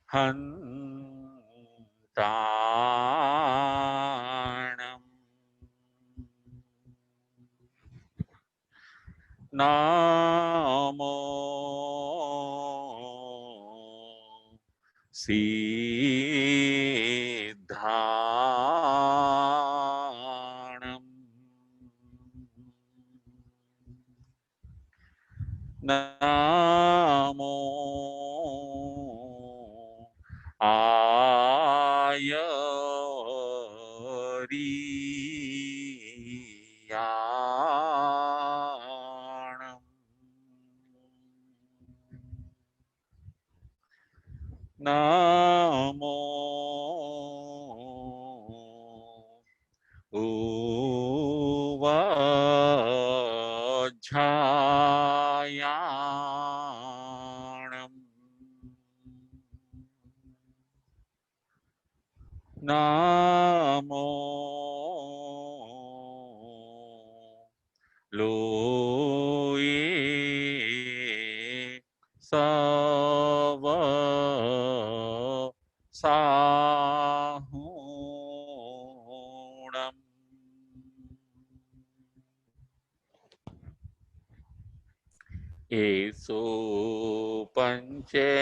हन्ताणम् नमो सिद्धाणम् नमो आयरीयाणम् नमो उवझायाणम् नमो लोये सव साहूणम् एसो पंचेनमोकारो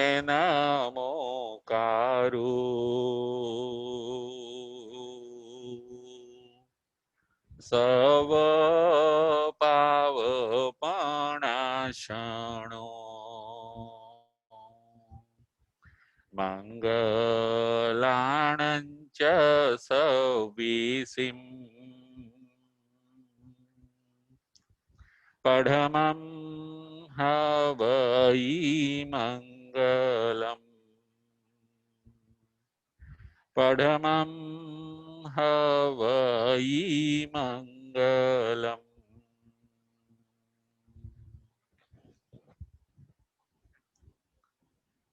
सव पावपणाशणो मंगलाणञ्च सविसिम् पढमं हवै मंगलम् पढमं हवै मंगलम्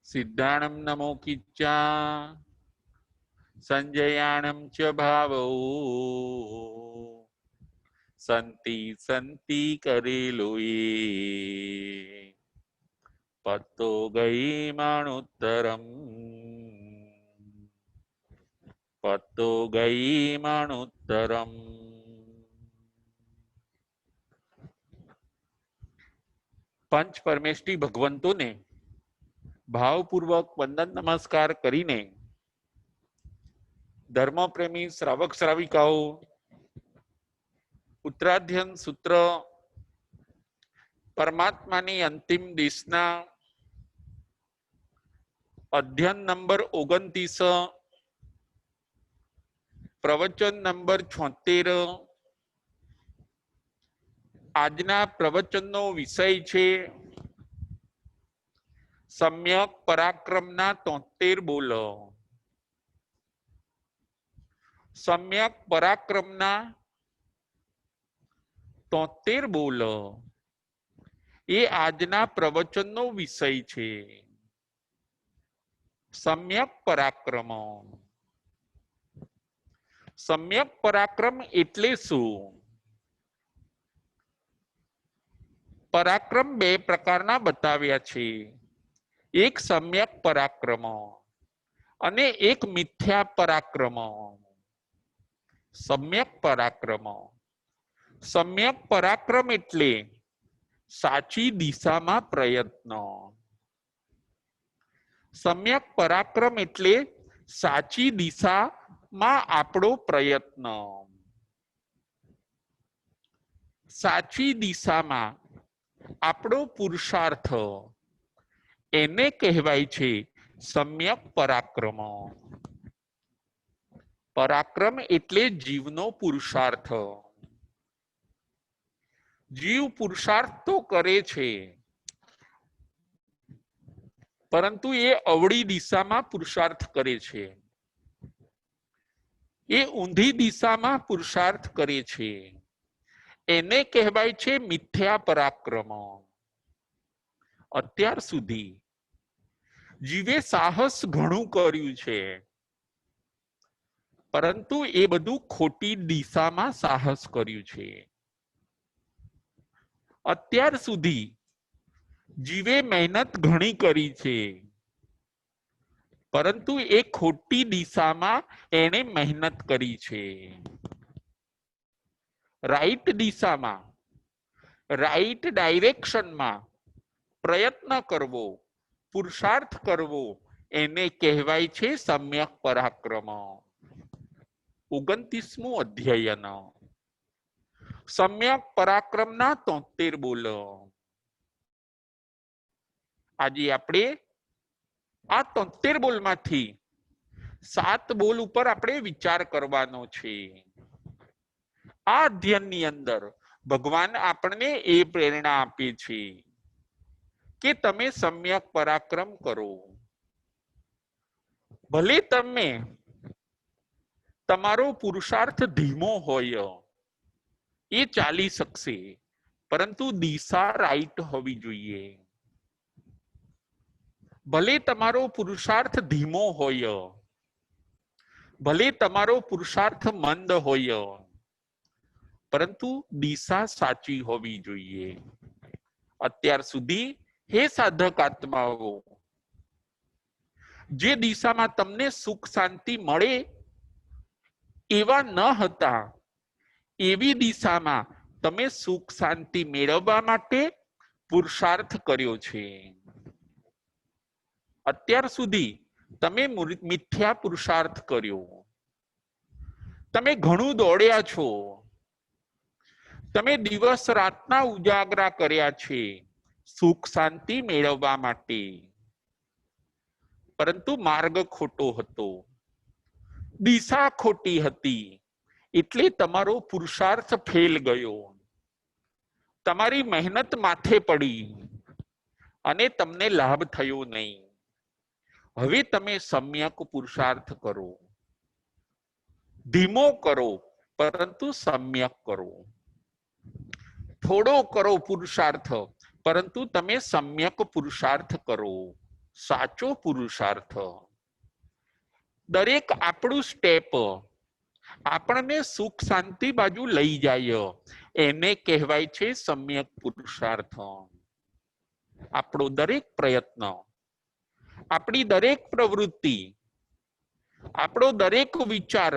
सिद्धाणं नमो किच्चा संजयाणं च भावो संति संति करेलो ये पत्तो गई मणुत्तरम पत्तो गई मणुत्तरम पंच परमेष्ठी भगवंतों ने भावपूर्वक वंदन नमस्कार करीने धर्म प्रेमी श्रावक श्राविकाओ उत्तराध्ययन सूत्र परमात्मानी अंतिम दिशना अध्ययन नंबर 29 प्रवचन नंबर 76 आजना प्रवचनનો વિષય છે सम्यक पराक्रमना 73 બોલો सम्यक पराक्रमना 73 બોલો એ આજના પ્રવચનનો વિષય છે सम्यक पराक्रम सम्यक पराक्रम એટલે શું पराक्रम બે પ્રકારના બતાવ્યા છે એક सम्यक पराक्रम અને એક મિથ્યા પરાક્રમ सम्यक पराक्रम सम्यक पराक्रम એટલે સાચી દિશામાં પ્રયત્ન सम्यक पराक्रम એટલે સાચી દિશામાં આપણો પ્રયત્ન સાચી દિશામાં આપણો પુરુષાર્થ એને કહેવાય છે सम्यक पराक्रम पराक्रम એટલે જીવનો પુરુષાર્થ જીવ પુરુષાર્થ તો કરે છે પરંતુ એ અવળી દિશામાં પુરુષાર્થ કરે છે એ ઊંધી દિશામાં પુરુષાર્થ કરે છે એને કહેવાય છે મિથ્યા પરાક્રમ અત્યાર સુધી જીવે સાહસ ઘણું કર્યું છે પરંતુ એ બધું ખોટી દિશામાં સાહસ કર્યું છે અત્યાર સુધી જીવે મહેનત ઘણી કરી છે, પરંતુ એ ખોટી દિશામાં એને મહેનત કરી છે. રાઈટ દિશામાં, રાઈટ ડાયરેક્શનમાં પ્રયત્ન કરવો, પુરુષાર્થ કરવો, એને કહેવાય છે સમ્યક પરાક્રમ. 29મું અધ્યયન. સમ્યક પરાક્રમના 73 બોલો. આજે આપણે આ 73 બોલમાંથી 7 બોલ ઉપર આપણે વિચાર કરવાનો છે. આ અધ્યયનની અંદર ભગવાન આપણને એ પ્રેરણા આપે છે કે તમે સમ્યક પરાક્રમ કરો. ભલે તમે તમારો પુરુષાર્થ ધીમો હોય, એ ચાલી શકશે, પરંતુ દિશા રાઈટ હોવી જોઈએ. ભલે તમારો પુરુષાર્થ ધીમો હોય, ભલે તમારો પુરુષાર્થ મંદ હોય, પરંતુ દિશા સાચી હોવી જોઈએ. અત્યાર સુધી હે સાધક આત્માઓ, જે દિશામાં તમને સુખ શાંતિ મળે એવા ન હતા, એવી દિશામાં તમે સુખ શાંતિ મેળવવા માટે પુરુષાર્થ કર્યો છે. અત્યાર સુધી તમે મિથ્યા પુરુષાર્થ કર્યો, તમે ઘણું દોડ્યા છો, તમે દિવસ રાતના ઉજાગરા કર્યા છે સુખ શાંતિ મેળવવા માટે, પરંતુ માર્ગ ખોટો હતો, દિશા ખોટી હતી, એટલે તમારો પુરુષાર્થ ફેલ ગયો, તમારી મહેનત માથે પડી અને તમને લાભ થયો નહીં. હવે તમે સમ્યક પુરુષાર્થ કરો, ધીમો કરો પરંતુ સમ્યક કરો. થોડો કરો પુરુષાર્થ, પરંતુ તમે સમ્યક પુરુષાર્થ કરો, સાચો પુરુષાર્થ. દરેક આપણું સ્ટેપ આપણને સુખ શાંતિ બાજુ લઈ જાય, એને કહેવાય છે સમ્યક પુરુષાર્થ. આપણો દરેક પ્રયત્ન, આપણી દરેક પ્રવૃત્તિ, આપણો દરેક વિચાર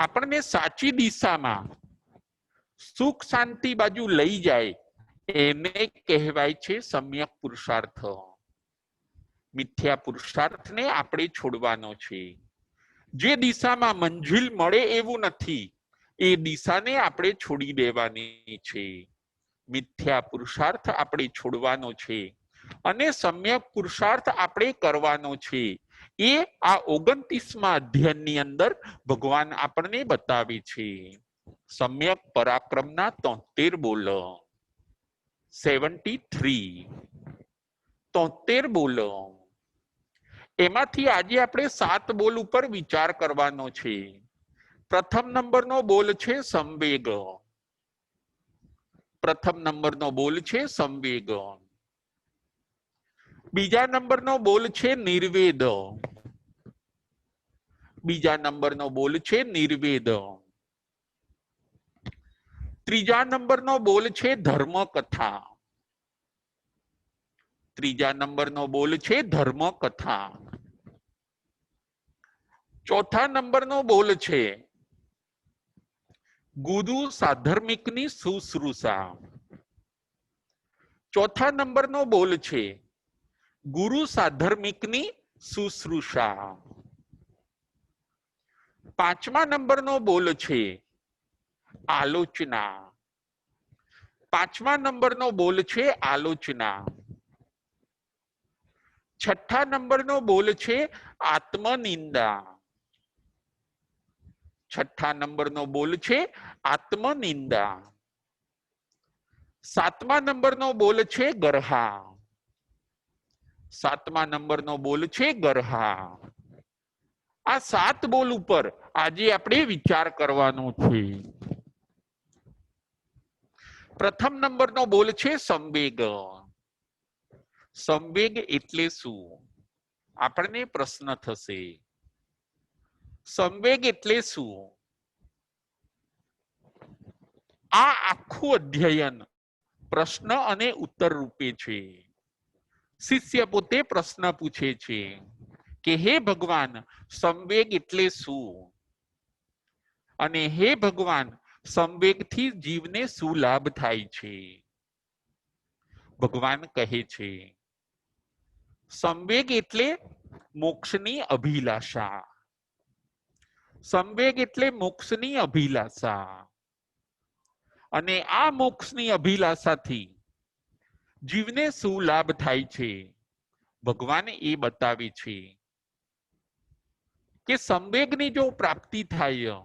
આપણને સાચી દિશામાં સુખ શાંતિ બાજુ લઈ જાય, એને કહેવાય છે સમ્યક પુરુષાર્થ. મિથ્યા પુરુષાર્થને આપણે છોડવાનો છે. જે દિશામાં મંજિલ મળે એવું નથી, એ દિશાને આપણે છોડી દેવાની છે. મિથ્યા પુરુષાર્થ આપણે છોડવાનો છે અને સમ્યક પુરુષાર્થ આપણે કરવાનો છે. એ આ 29મા અધ્યયનની અંદર ભગવાન આપણને બતાવે છે. સમ્યક પરાક્રમના 73 બોલો. 73 બોલો. એમાંથી આજે આપણે 7 બોલ ઉપર વિચાર કરવાનો છે. પ્રથમ નંબરનો બોલ છે સંવેગ. પ્રથમ નંબરનો બોલ છે સંવેગ. બીજા નંબરનો બોલ છે નિર્વેદ. બીજા નંબરનો બોલ છે નિર્વેદ. ત્રીજા નંબરનો બોલ છે ધર્મ કથા. ત્રીજા નંબરનો બોલ છે ધર્મ કથા. ચોથા નંબરનો બોલ છે ગુરુ સાધર્મિકની શુશ્રૂષા. ચોથા નંબરનો બોલ છે ગુરુ સાધર્મિકની શુશ્રૂષા. પાંચમા નંબરનો બોલ છે આલોચના. પાંચમા નંબરનો બોલ છે આલોચના. છઠ્ઠા નંબરનો બોલ છે આત્મનિંદા. છઠ્ઠા નંબરનો બોલ છે આત્મનિંદા. સાતમા નંબરનો બોલ છે ગરહા. સાતમા નંબરનો બોલ છે ગરહા. આ 7 બોલ ઉપર આજે આપણે વિચાર કરવાનો છે. પ્રથમ નંબરનો બોલ છે સંવેગ. સંવેગ એટલે શું? આપણને પ્રશ્ન થશે, સંવેગ એટલે શું? આ આખું અધ્યયન પ્રશ્ન અને ઉત્તર રૂપે છે. શિષ્ય પોતે પ્રશ્ન પૂછે છે કે હે ભગવાન, સંવેગ એટલે શું? અને હે ભગવાન, સંવેગથી જીવને શું લાભ થાય છે? ભગવાન કહે છે, સંવેગ એટલે મોક્ષની અભિલાષા. સંવેગ એટલે મોક્ષની અભિલાષા. અને આ મોક્ષની અભિલાષાથી જીવને શું લાભ થાય છે? ભગવાન એ બતાવે છે કે સંવેગની જો પ્રાપ્તિ થાય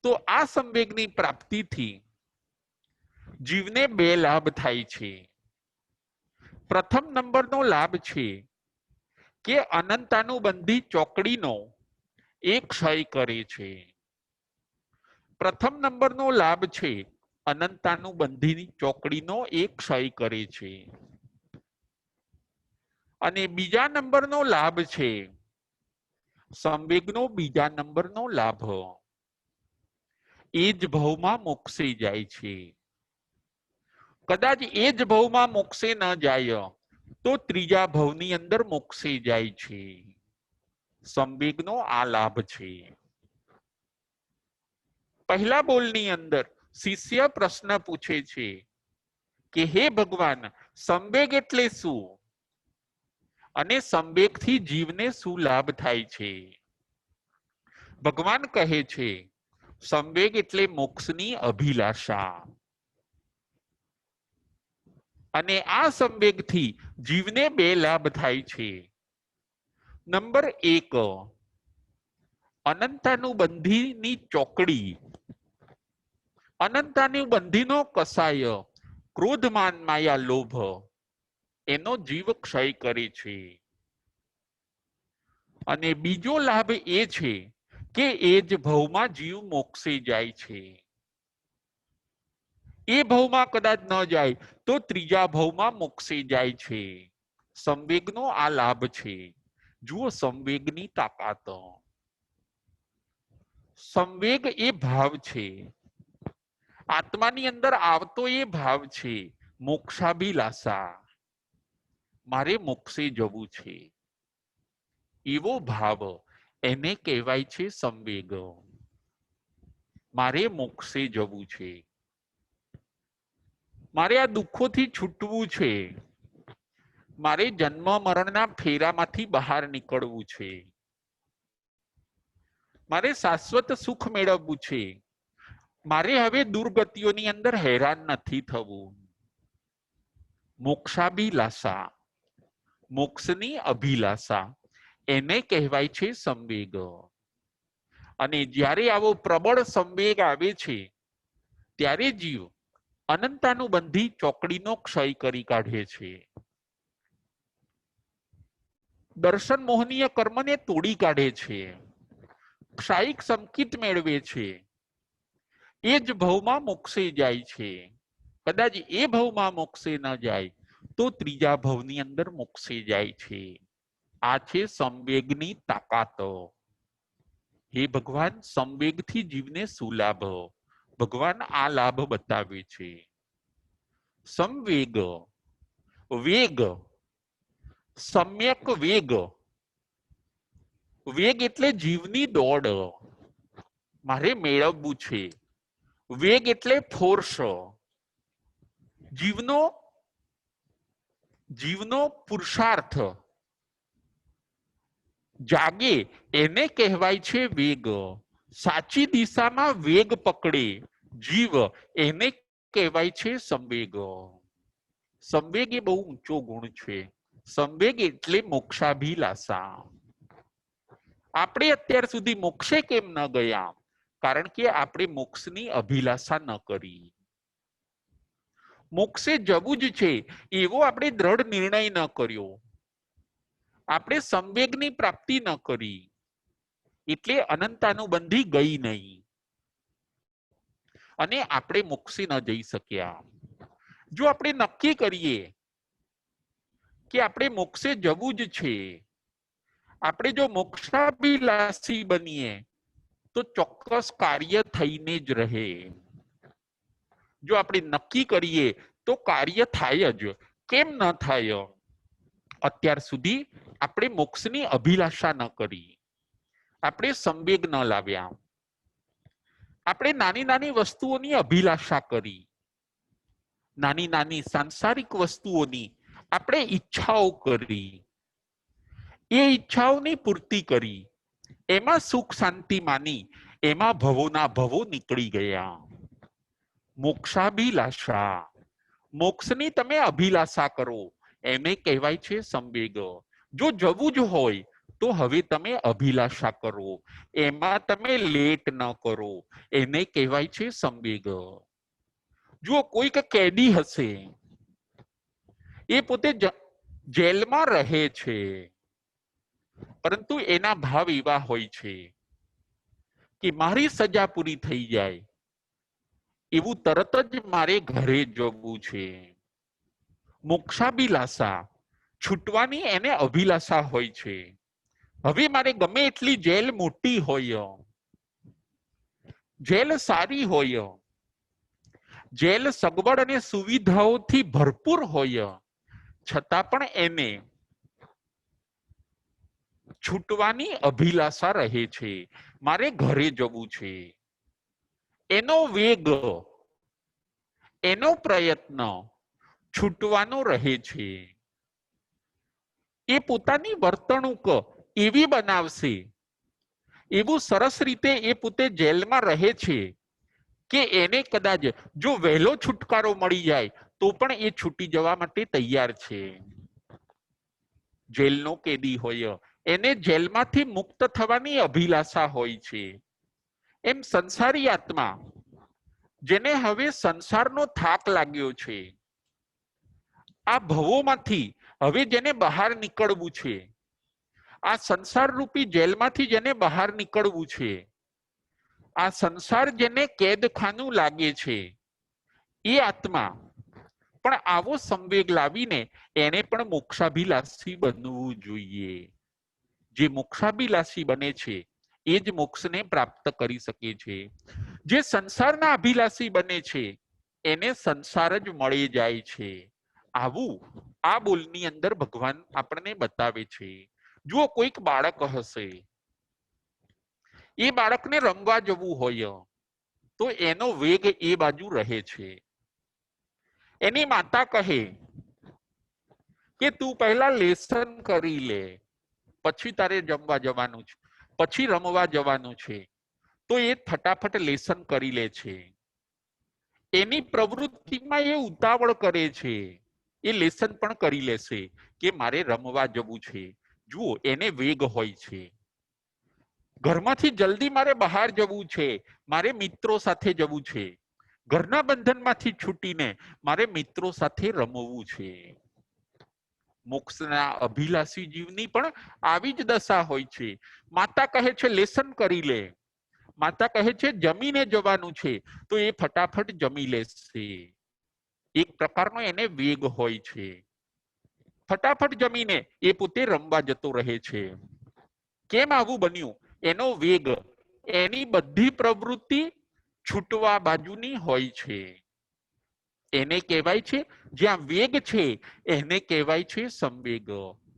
તો આ સંવેગની પ્રાપ્તિથી જીવને બે લાભ થાય છે. પ્રથમ નંબરનો લાભ છે કે અનંતાનુબંધી ચોકડીનો એ ક્ષય કરે છે. પ્રથમ નંબરનો લાભ છે અનંતાનુબંધી ચોકડીનો એ ક્ષય કરે છે. અને બીજા નંબરનો લાભ છે સંવેગનો બીજા નંબરનો લાભ એ જ ભવમાં મોક્ષે જાય છે. કદાચ એ જ ભવમાં મોક્ષે ન જાય તો ત્રીજા ભવની અંદર મોક્ષે જાય છે. સંવેગનો આ લાભ છે. પહેલા બોલની અંદર શિષ્ય પ્રશ્ન પૂછે છે કે હે ભગવાન, સંવેગ એટલે શું? અને સંવેગથી જીવને શું લાભ થાય છે? ભગવાન કહે છે, સંવેગ એટલે મોક્ષની અભિલાષા. અને આ સંવેગથી જીવને બે લાભ થાય છે. નંબર 1, અનંતાનુબંધીની ચોકડી. અનંતાનુબંધીનો કસાય ક્રોધ, માન, માયા, લોભ એનો જીવ ક્ષય કરે છે. અને બીજો લાભ એ છે કે એ જ ભવમાં જીવ મોક્ષે જાય છે. એ ભવમાં કદાચ ન જાય તો ત્રીજા ભવમાં મોક્ષે જાય છે. સંવેગનો આ લાભ છે. જુઓ સંવેગની તાકાત. સંવેગ એ ભાવ છે. આત્માની અંદર આવતો એ ભાવ છે મોક્ષાભિલાષા. મારે મોક્ષે જવું છે એવો ભાવ, એને કહેવાય છે સંવેગ. મારે મોક્ષે જવું છે, મારે આ દુઃખોથી છૂટવું છે, મારે જન્મ મરણના ફેરામાંથી બહાર નીકળવું છે, મારે શાશ્વત સુખ મેળવવું છે, મારે હવે દુર્ગતિઓની અંદર હેરાન નથી થવું. મોક્ષાભિલાષા, મોક્ષની અભિલાષા, એને કહેવાય છે સંવેગ. અને જ્યારે આવો પ્રબળ સંવેગ આવે છે ત્યારે જીવ અનંતાનુબંધી ચોકડીનો ક્ષય કરી કાઢે છે. દર્શન મોહનીય કર્મને તોડી કાઢે છે. ક્ષાયિક સંકિત મેળવે છે. એ જ ભવમાં મોક્ષે જાય છે. કદાચ એ ભવમાં મોક્ષે ન જાય તો ત્રીજા ભવની અંદર મોક્ષે જાય છે. આ છે સંવેગની તાકાત. હે ભગવાન, સંવેગથી જીવને શું લાભ? ભગવાન આ લાભ બતાવે છે. સંવેગ, વેગ, સમ્યક વેગ. વેગ એટલે જીવની દોડ. મારે મેળવવું છે. વેગ એટલે ફોર્સ. જીવનો પુરુષાર્થ જાગે એને કહેવાય છે વેગ. સાચી દિશામાં વેગ પકડે જીવ, એને કહેવાય છે સંવેગ. સંવેગ એ બહુ ઊંચો ગુણ છે. સંવેગ એટલે મોક્ષાભિલાષા. આપણે અત્યાર સુધી મોક્ષે કેમ ન ગયા? કારણ કે આપણે મોક્ષની અભિલાષા ન કરી. મોક્ષે જવું જ છે એવો આપણે દ્રઢ નિર્ણય ન કર્યો. આપણે સંવેગની પ્રાપ્તિ ન કરી એટલે અનંતાનુબંધી ગઈ નહીં અને આપણે મોક્ષે ન જઈ શક્યા. જો આપણે નક્કી કરીએ કે આપણે મોક્ષે જવું જ છે, આપણે જો મોક્ષાભિલાષી બનીએ તો ચોક્કસ કાર્ય થઈને જ રહે. જો આપણે નક્કી કરીએ તો કાર્ય થાય જ. કેમ ન થાય? અત્યાર સુધી આપણે મોક્ષની અભિલાષા ન કરી, આપણે સંવેગ ન લાવ્યા, આપણે નાની નાની વસ્તુઓની અભિલાષા કરી, નાની નાની સાંસારિક વસ્તુઓની આપણે ઈચ્છાઓ કરી, એ ઈચ્છાઓની પૂર્તિ કરી, એમાં સુખ શાંતિ માની, એમાં ભવોના ભવો નીકળી ગયા. મોક્ષાભિલાષા, મોક્ષની તમે અભિલાષા કરો, એને કહેવાય છે સંવેગ. જો જવું જ હોય તો હવે તમે અભિલાષા કરો, એમાં તમે લેટ ન કરો, એને કહેવાય છે સંવેગ. જો કોઈક કેદી હશે, એ પોતે જેલમાં રહે છે, પરંતુ એના ભાવ એવા હોય છે કે મારી સજા પૂરી થઈ જાય એવું તરત જ મારે ઘરે જવું છે. મોક્ષાભિલાષા, છૂટવાની એને અભિલાષા હોય છે. હવે મારે ગમે એટલી જેલ મોટી હોય, જેલ સારી હોય, જેલ સગવડ અને સુવિધાઓથી ભરપૂર હોય, છતાં પણ એને છૂટવાની અભિલાષા રહે છે. મારે ઘરે જવું છે. એનો વેગ, એનો પ્રયત્ન છૂટવાનો રહે છે. એ પોતાની વર્તણૂક એવી બનાવશે, એવું સરસ રીતે એ પોતે જેલમાં રહે છે કે એને કદાચ જો વહેલો છુટકારો મળી જાય તો પણ એ છૂટી જવા માટે તૈયાર છે. જેલનો કેદી હોય, એને જેલમાંથી મુક્ત થવાની અભિલાષા હોય છે. એમ સંસારી આત્મા, જેને હવે સંસારનો થાક લાગ્યો છે, આ ભવોમાંથી હવે જેને બહાર નીકળવું છે, આ સંસાર રૂપી જેલમાંથી જેને બહાર નીકળવું છે, આ સંસાર જેને કેદખાનું લાગે છે, એ આત્મા પણ આવો સંવેગ લાવીને એને પણ મોક્ષાભિલાષી બનવું જોઈએ. જે મોક્ષાભિલાષી બને છે એ જ મોક્ષને પ્રાપ્ત કરી શકે છે. જે સંસારના અભિલાષી બને છે એને સંસાર જ મળી જાય છે. આવું આ બોલની અંદર ભગવાન આપણને બતાવે છે. જુઓ, કોઈક બાળક હશે, એ બાળકને રમવા જવું હોય તો એનો વેગ એ બાજુ રહે છે. એની માતા કહે કે તું પહેલા લેસન કરી લે, પછી તારે જમવા જવાનું છે, પછી રમવા જવાનું છે, તો એ ફટાફટ લેસન કરી લે છે. એની પ્રવૃત્તિમાં એ ઉતાવળ કરે છે, એ લેસન પણ કરી લેશે કે મારે રમવા જવું છે. જુઓ, એને વેગ હોય છે. ઘરમાંથી જલ્દી મારે બહાર જવું છે, મારે મિત્રો સાથે જવું છે, ઘરના બંધનમાંથી છૂટીને મારે મિત્રો સાથે રમવું છે. મોક્ષના અભિલાષી જીવની પણ આવી જ દશા હોય છે. માતા કહે છે લેસન કરી લે, માતા કહે છે જમીને જવાનું છે, તો એ ફટાફટ જમી લેશે. એક પ્રકારનો એને વેગ હોય છે. ફટાફટ જમીને એ પોતે રમવા જતો રહે છે. કેમ આવું બન્યું? એનો વેગ, એની બધી પ્રવૃત્તિ છૂટવા બાજુની હોય છે. એને કહેવાય છે, જ્યાં વેગ છે એને કહેવાય છે સંવેગ.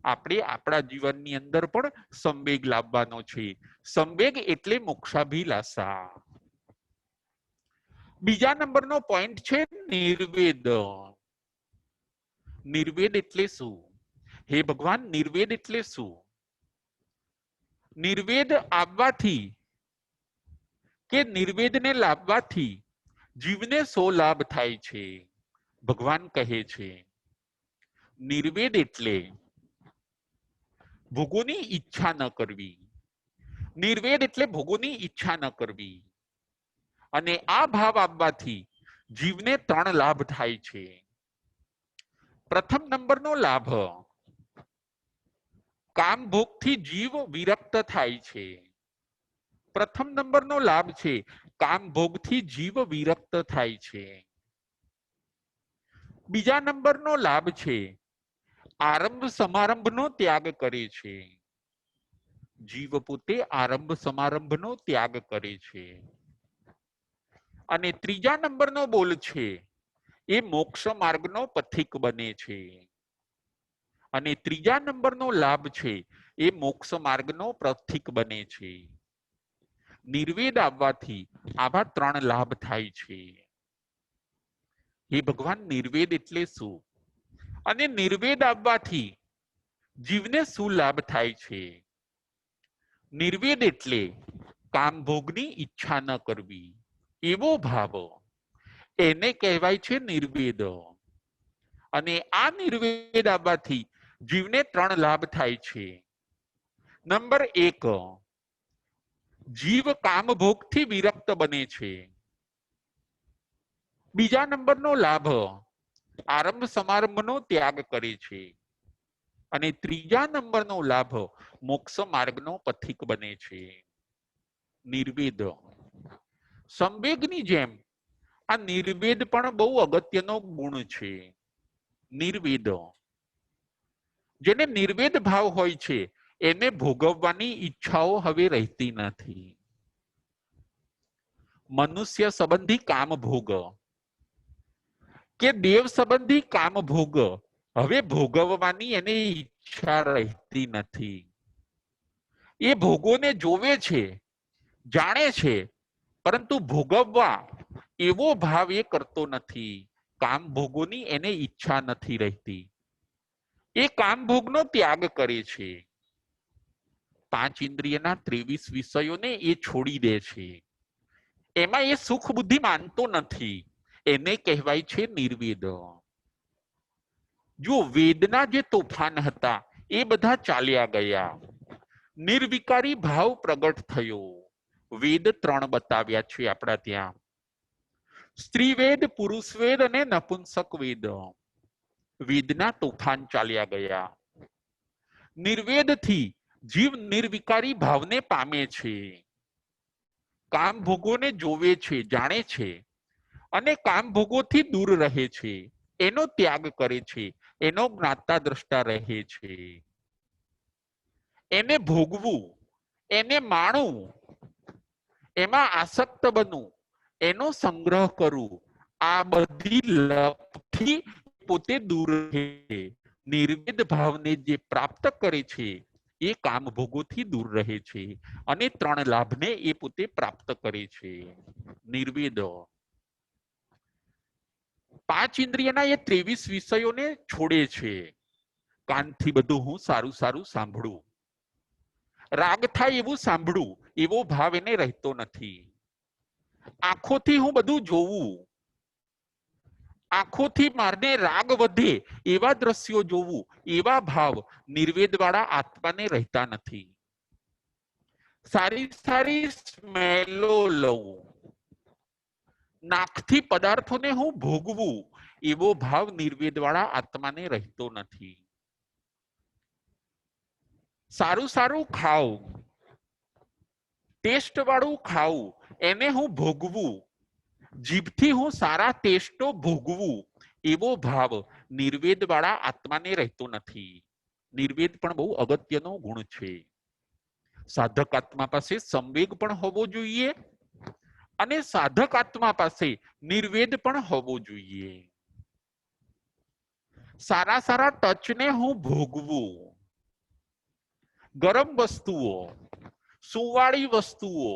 આપણે આપણા જીવનની અંદર પણ સંવેગ લાવવાનો છે. સંવેગ એટલે મોક્ષાભિલાષા. બીજા નંબરનો પોઈન્ટ છે નિર્વેદ. નિર્વેદ એટલે શું? હે ભગવાન, નિર્વેદ એટલે શું? નિર્વેદ આવવાથી કે નિર્વેદને લાવવાથી જીવને શો લાભ થાય છે? ભગવાન કહે છે નિર્વેદ એટલે ભોગોની ઈચ્છા ન કરવી. નિર્વેદ એટલે ભોગોની ઈચ્છા ન કરવી. અને આ ભાવ આવવાથી જીવને 3 લાભ થાય છે. પ્રથમ નંબરનો લાભ, કામ ભોગથી જીવ વિરક્ત થાય છે. પ્રથમ નંબરનો લાભ છે કામ ભોગથી જીવ વિરક્ત થાય છે. બીજા નંબરનો લાભ છે આરંભ સમારંભનો ત્યાગ કરે છે. જીવ પોતે આરંભ સમારંભનો ત્યાગ કરે છે. અને ત્રીજા નંબરનો બોલ છે એ મોક્ષ માર્ગનો પથિક બને છે અને ત્રીજા નંબરનો લાભ છે એ મોક્ષ માર્ગનો પથિક બને છે. નિર્વેદ આવવાથી આવા 3 લાભ થાય છે. હે ભગવાન, નિર્વેદ એટલે શું અને નિર્વેદ આવવાથી જીવને શું લાભ થાય છે? નિર્વેદ એટલે કામભોગની ઈચ્છા ન કરવી, એવો ભાવ, એને કહેવાય છે નિર્વેદ. અને આ નિર્વેદ આવવાથી જીવને 3 લાભ થાય છે. નંબર 1, જીવ કામભોગથી વિરક્ત બને છે. બીજા નંબરનો લાભ, આરંભ સમારંભનો ત્યાગ કરે છે. અને ત્રીજા નંબરનો લાભ, મોક્ષ માર્ગનો પથિક બને છે. નિર્વેદ. સંવેગની જેમ આ નિર્વેદ પણ બહુ અગત્યનો ગુણ છે. નિર્વેદ, જેને નિર્વેદ ભાવ હોય છે એને ભોગવવાની ઈચ્છાઓ હવે રહેતી નથી. મનુષ્ય સંબંધી કામ ભોગ કે દેવ સંબંધી કામ ભોગ હવે ભોગવવાની એને ઈચ્છા રહેતી નથી. એ ભોગોને જોવે છે, જાણે છે, પરંતુ ભોગવવા એવો ભાવ એ કરતો નથી. કામ ભોગોની એને ઈચ્છા નથી રહેતી. એ કામ ભોગનો ત્યાગ કરે છે. 5 ઇન્દ્રિયના 23 વિષયોને એ છોડી દે છે. એમાં એ સુખ બુદ્ધિ માનતો નથી. એને કહેવાય છે નિર્વેદ. જો વેદના જે તોફાન હતા એ બધા ચાલ્યા ગયા, નિર્વિકારી ભાવ પ્રગટ થયો. વેદ 3 બતાવ્યા છે આપણા ત્યાં: સ્ત્રી વેદ, પુરુષ વેદ અને નપુંસક વેદ. વેદના તોફાન ચાલ્યા ગયા. નિર્વેદથી જીવ નિર્વિકારી ભાવને પામે છે. કામ ભોગોને જોવે છે, જાણે છે અને કામ ભોગોથી દૂર રહે છે. એનો ત્યાગ કરે છે, એનો જ્ઞાતા દ્રષ્ટા રહે છે. એને ભોગવું, એને માણવું, એમાં આસક્ત બનવું, એનો સંગ્રહ કરવું, આ બધી લપથી પોતે દૂર રહે. નિર્વેદ ભાવને જે પ્રાપ્ત કરે છે એ કામ ભોગોથી દૂર રહે છે અને 3 લાભને એ પોતે પ્રાપ્ત કરે છે. નિર્વેદ. 5 ઇન્દ્રિયના એ 23 વિષયોને છોડે છે. કાનથી બધું હું સારું સારું સાંભળું, રાગ થાય એવું સાંભળું, એવો ભાવ એને રહેતો નથી. આંખોથી હું બધું જોવું, આંખોથી મારને રાગ વધે એવા દ્રશ્યો જોવું, એવા ભાવ નિર્વેદ વાળા આત્માને રહેતા નથી. સારી સારી સ્મેલો લઉં, નાકથી પદાર્થોને હું ભોગવું, એવો ભાવ નિર્વેદ વાળા આત્માને રહેતો નથી. સારું સારું ખાવું, ટેસ્ટ વાળું ખાવું, એને હું ભોગવું, જીભથી હું સારા ટેસ્ટો ભોગવું, એવો ભાવ નિર્વેદ વાળા આત્માને રહેતો નથી. નિર્વેદ પણ બહુ અગત્યનો ગુણ છે. સાધક આત્મા પાસે સંવેગ પણ હોવો જોઈએ અને સાધક આત્મા પાસે નિર્વેદ પણ હોવો જોઈએ. સારા સારા ટચને હું ભોગવું, ગરમ વસ્તુઓ, સુવાળી વસ્તુઓ,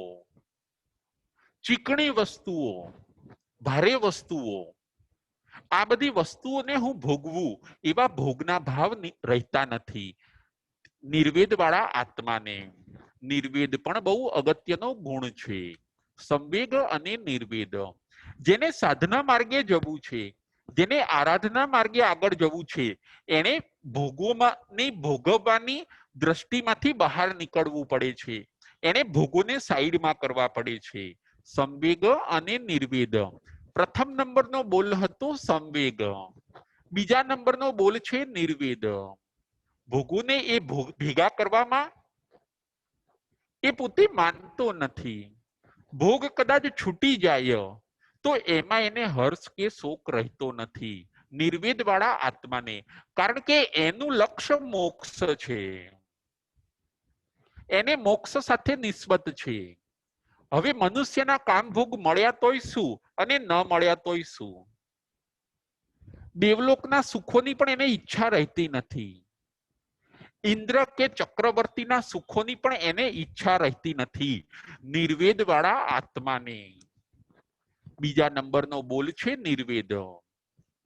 ચીકણી વસ્તુઓ, ભારે વસ્તુઓ, આ બધી વસ્તુઓને હું ભોગવું, એવા ભોગના ભાવ રહેતા નથી નિર્વેદ વાળા આત્માને. નિર્વેદ પણ બહુ અગત્યનો ગુણ છે. સંવેગ અને નિર્વેદ. જેને સાધના માર્ગે જવું છે, જેને આરાધના માર્ગે આગળ જવું છે, એને ભોગવવાની દ્રષ્ટિમાંથી બહાર નીકળવું પડે છે. એને ભોગોને સાઈડમાં કરવા પડે છે. સંવેગ અને નિર્વેદ. પ્રથમ નંબરનો બોલ હતો સંવેગ, બીજા નંબરનો બોલ છે નિર્વેદ. ભોગોને એ ભેગા કરવામાં એ પોતે માનતો નથી. ભોગ કદાચ છૂટી જાય તો એમાં એને હર્ષ કે શોક રહેતો નથી નિર્વેદ વાળા આત્માને, કારણ કે એનું લક્ષ્ય મોક્ષ છે. એને મોક્ષ સાથે નિસ્બત છે. હવે મનુષ્યના કામ ભોગ મળ્યા તોય શું અને ન મળ્યા તોય શું? દેવલોકના સુખોની પણ એને ઈચ્છા રહેતી નથી. ઇન્દ્ર કે ચક્રવર્તીના સુખોની પણ એને ઈચ્છા રહેતી નથી. નિર્વેદ વાળા આત્માને. બીજા નંબરનો બોલ છે નિર્વેદ.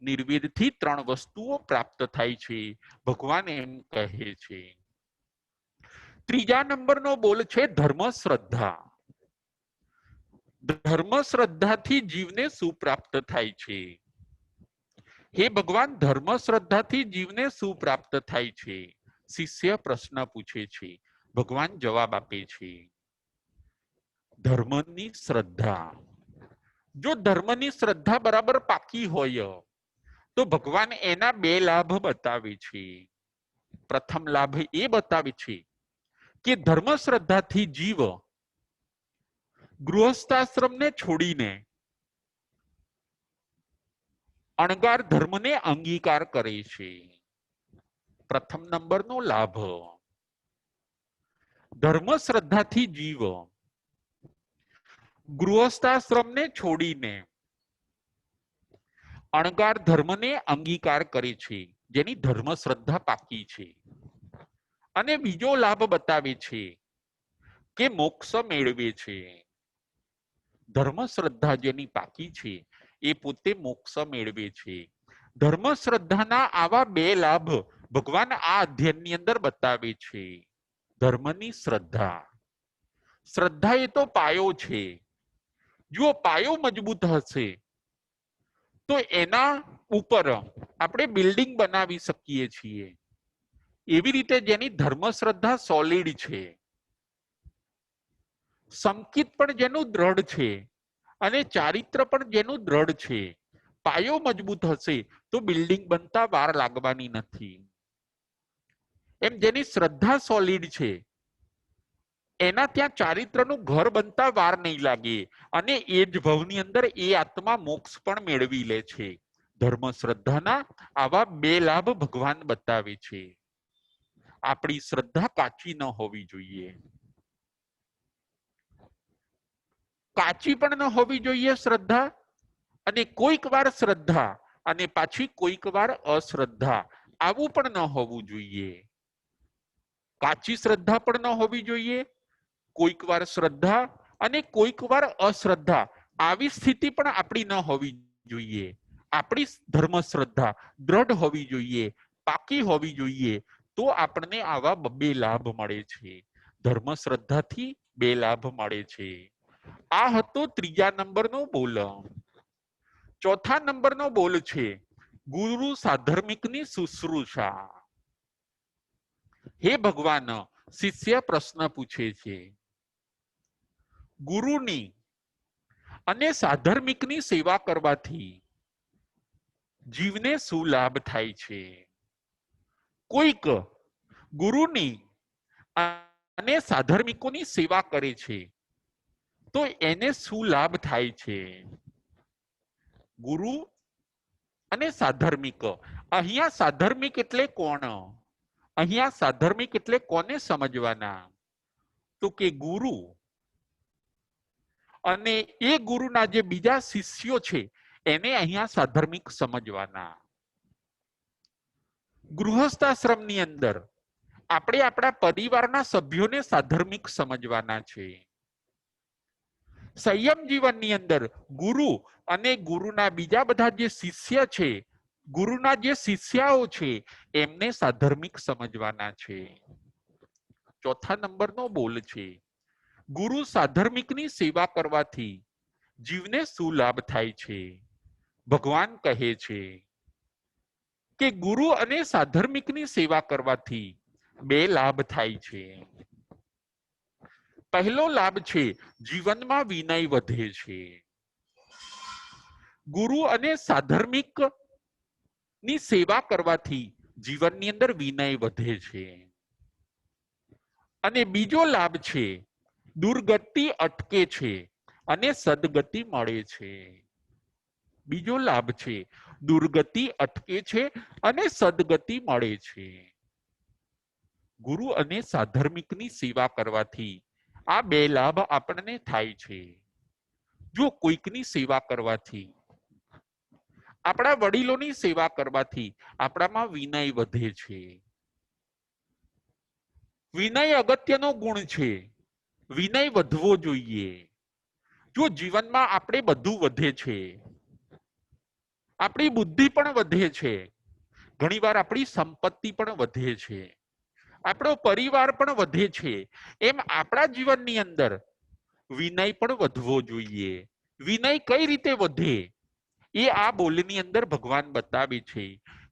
નિર્વેદથી 3 વસ્તુઓ પ્રાપ્ત થાય છે, ભગવાન એમ કહે છે. ત્રીજા નંબરનો બોલ છે ધર્મ શ્રદ્ધા. ધર્મ શ્રદ્ધાથી જીવને શું પ્રાપ્ત થાય છે? હે ભગવાન, ધર્મ શ્રદ્ધાથી જીવને શું પ્રાપ્ત થાય છે? શિષ્ય પ્રશ્ન પૂછે છે, ભગવાન જવાબ આપે છે, ધર્મની શ્રદ્ધા. જો ધર્મની શ્રદ્ધા બરાબર પાકી હોય તો ભગવાન એના 2 લાભ બતાવે છે. પ્રથમ લાભ એ બતાવે છે કે ધર્મ શ્રદ્ધાથી જીવ ગૃહસ્થાશ્રમને છોડીને અણગાર ધર્મને અંગીકાર કરે છે. પ્રથમ નંબરનો લાભ. ધર્મ શ્રદ્ધાથી જીવ ગૃહસ્થાશ્રમને છોડીને અણગાર ધર્મને અંગીકાર કરે છે, જેની ધર્મ શ્રદ્ધા પાકી છે. અને બીજો લાભ બતાવે છે કે મોક્ષ મેળવે છે. ધર્મ શ્રદ્ધા જેની પાકી છે એ પોતે મોક્ષ મેળવે છે. ધર્મ શ્રદ્ધાના આવા 2 લાભ ભગવાન આ અધ્યયનની અંદર બતાવે છે. ધર્મની શ્રદ્ધા. શ્રદ્ધા એ તો પાયો છે. જો પાયો મજબૂત હશે તો એના ઉપર આપણે બિલ્ડિંગ બનાવી શકીએ છીએ. એવી રીતે જેની ધર્મ શ્રદ્ધા સોલિડ છે, સંકિત પણ જેનું દ્રઢ છે અને ચારિત્ર પણ જેનું દ્રઢ છે, પાયો મજબૂત હશે તો બિલ્ડિંગ બનતા વાર લાગવાની નથી. એમ જેની શ્રદ્ધા સોલિડ છે એના ત્યાં ચારિત્રનું ઘર બનતા વાર નહીં લાગે અને એ જ ભવની અંદર એ આત્મા મોક્ષ પણ મેળવી લે છે. ધર્મ શ્રદ્ધાના આવા 2 લાભ ભગવાન બતાવે છે. આપણી શ્રદ્ધા કાચી ન હોવી જોઈએ. કાચી પણ ન હોવી જોઈએ શ્રદ્ધા, અને કોઈક વાર શ્રદ્ધા અને પાછી કોઈક વાર અશ્રદ્ધા, આવું પણ ન હોવું જોઈએ. કાચી શ્રદ્ધા પણ ન હોવી જોઈએ, કોઈક વાર શ્રદ્ધા અને કોઈક વાર અશ્રદ્ધા, આવી સ્થિતિ પણ આપણી ન હોવી જોઈએ. આપણી ધર્મ શ્રદ્ધા દ્રઢ હોવી જોઈએ, પાકી હોવી જોઈએ, તો આપણને આવા 2 લાભ મળે છે. ધર્મ શ્રદ્ધાથી 2 લાભ મળે છે. આ હતો ત્રીજા નંબરનો બોલ. ચોથા નંબરનો બોલ છે ગુરુ સાધર્મિકની શુશ્રૂષા. હે ભગવાન, શિષ્ય પ્રશ્ન પૂછે છે, ગુરુની અને સાધર્મિકની સેવા કરવાથી જીવને શું લાભ થાય છે? કોઈક ગુરુની અને સાધર્મિકોની સેવા કરે છે તો એને શું લાભ થાય છે? ગુરુ અને સાધર્મિક. અહીંયા સાધર્મિક એટલે કોણ? અહીંયા સાધર્મિક એટલે કોને સમજવાના? તો કે ગુરુ અને એ ગુરુના જે બીજા શિષ્યો છે એને અહીંયા સાધર્મિક સમજવાના. ગૃહસ્થાશ્રમની અંદર આપણે આપણા પરિવારના સભ્યોને સાધર્મિક સમજવાના છે. સંયમ જીવનની અંદર ગુરુ અને ગુરુના બીજા બધા જે શિષ્ય છે, ગુરુના જે શિષ્યાઓ છે, એમને સાધર્મિક સમજવાના છે. ચોથા નંબરનો બોલ છે ગુરુ સાધર્મિકની સેવા કરવાથી જીવને શું લાભ થાય છે? ભગવાન કહે છે કે ગુરુ અને સાધર્મિકની સેવા કરવાથી 2 લાભ થાય છે. પહેલો લાભ છે જીવનમાં વિનય વધે છે. ગુરુ અને સાધર્મિક ની સેવા કરવાથી જીવનની અંદર વિનય વધે છે. અને બીજો લાભ છે દુર્ગતિ અટકે છે અને સદગતિ મળે છે. બીજો લાભ છે દુર્ગતિ અટકે છે અને સદગતિ મળે છે. ગુરુ અને સાધર્મિકની સેવા કરવાથી આ બે લાભ આપણને થાય છે. જો કોઈકની સેવા કરવાથી, આપણા વડીલોની સેવા કરવાથી આપણામાં વિનય વધે છે. વિનય અગત્યનો ગુણ છે. વિનય વધવો જોઈએ. જો જીવનમાં આપણે બધું વધે છે, આપણી બુદ્ધિ પણ વધે છે, ઘણીવાર આપણી સંપત્તિ પણ વધે છે, આપણો પરિવાર પણ વધે છે, એમ આપણા જીવનની અંદર વિનય પણ વધવો જોઈએ. વિનય કઈ રીતે વધે એ આ બોલની અંદર ભગવાન બતાવે છે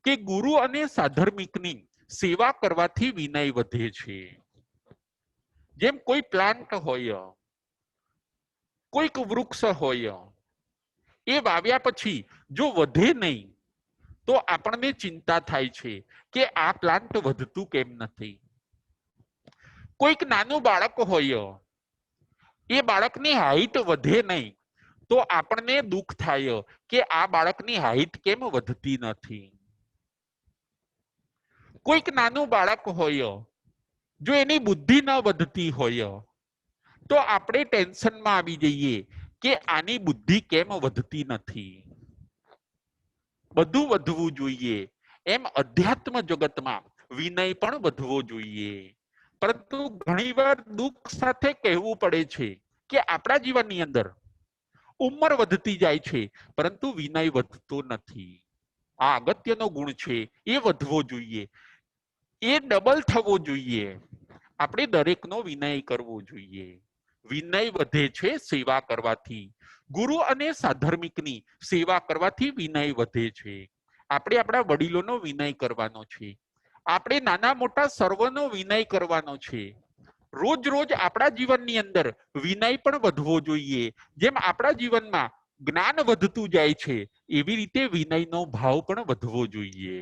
કે ગુરુ અને સાધર્મિકની સેવા કરવાથી વિનય વધે છે. જેમ કોઈ પ્લાન્ટ હોય, કોઈક વૃક્ષ હોય, એ વાવ્યા પછી જો વધે નહીં તો આપણને ચિંતા થાય છે કે આ પ્લાન્ટ વધતું કેમ નથી. કોઈક નાનું બાળક હોય, એ બાળકની હાઈટ વધે નહીં તો આપણને દુઃખ થાય કે આ બાળકની હાઈટ કેમ વધતી નથી. કોઈક નાનું બાળક હોય, જો એની બુદ્ધિ ન વધતી હોય તો આપણે ટેન્શનમાં આવી જઈએ કે આની બુદ્ધિ કેમ વધતી નથી. બધું વધવું જોઈએ. એમ અધ્યાત્મ જગતમાં વિનય પણ વધવો જોઈએ. પરંતુ ઘણીવાર દુઃખ સાથે કહેવું પડે છે કે આપણા જીવનની અંદર ઉંમર વધતી જાય છે પરંતુ વિનય વધતો નથી. આ અગત્યનો ગુણ છે, એ વધવો જોઈએ, એ ડબલ થવો જોઈએ. આપણે દરેકનો વિનય કરવો જોઈએ. વિનય વધે છે સેવા કરવાથી. ગુરુ અને સાધર્મિકની સેવા કરવાથી વિનય વધે છે. આપણે આપણા વડીલોનો વિનય કરવાનો છે. આપણે નાના મોટા સર્વનો વિનય કરવાનો છે. રોજ રોજ આપણા જીવનની અંદર વિનય પણ વધવો જોઈએ. જેમ આપણા જીવનમાં જ્ઞાન વધતું જાય છે એવી રીતે વિનયનો ભાવ પણ વધવો જોઈએ.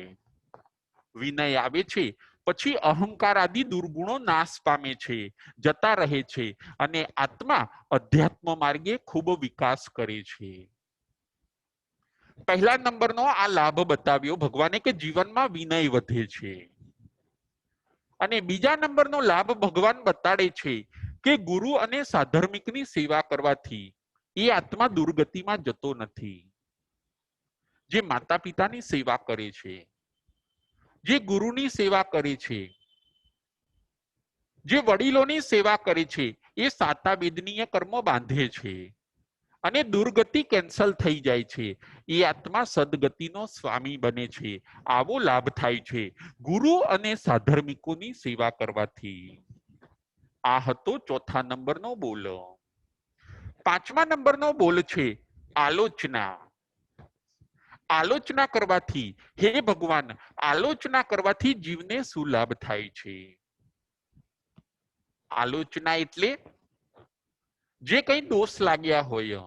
વિનય આવે છે પછી અહંકાર આદિ દુર્ગુણો નાશ પામે છે, જતા રહે છે અને આત્મા અધ્યાત્મ માર્ગે ખૂબ વિકાસ કરે છે. પહેલા નંબરનો આ લાભ બતાવ્યો ભગવાને કે જીવનમાં વિનય વધે છે. અને બીજા નંબરનો લાભ ભગવાન બતાડે છે કે ગુરુ અને સાધર્મિકની સેવા કરવાથી એ આત્મા દુર્ગતિમાં જતો નથી. જે માતા પિતાની સેવા કરે છે, જે ગુરુની સેવા કરે છે, જે વડીલોની સેવા કરે છે, એ સાતા વેદનીય કર્મ બાંધે છે અને દુર્ગતિ કેન્સલ થઈ જાય છે. એ આત્મા સદગતિનો સ્વામી બને છે. આવો લાભ થાય છે ગુરુ અને સાધર્મિકોની સેવા કરવાથી. આ હતો ચોથા નંબરનો બોલ. પાંચમા નંબરનો બોલ છે આલોચના. આલોચના કરવાથી, હે ભગવાન, આલોચના કરવાથી જીવને શું લાભ થાય છે? આલોચના એટલે જે કઈ દોષ લાગ્યા હોય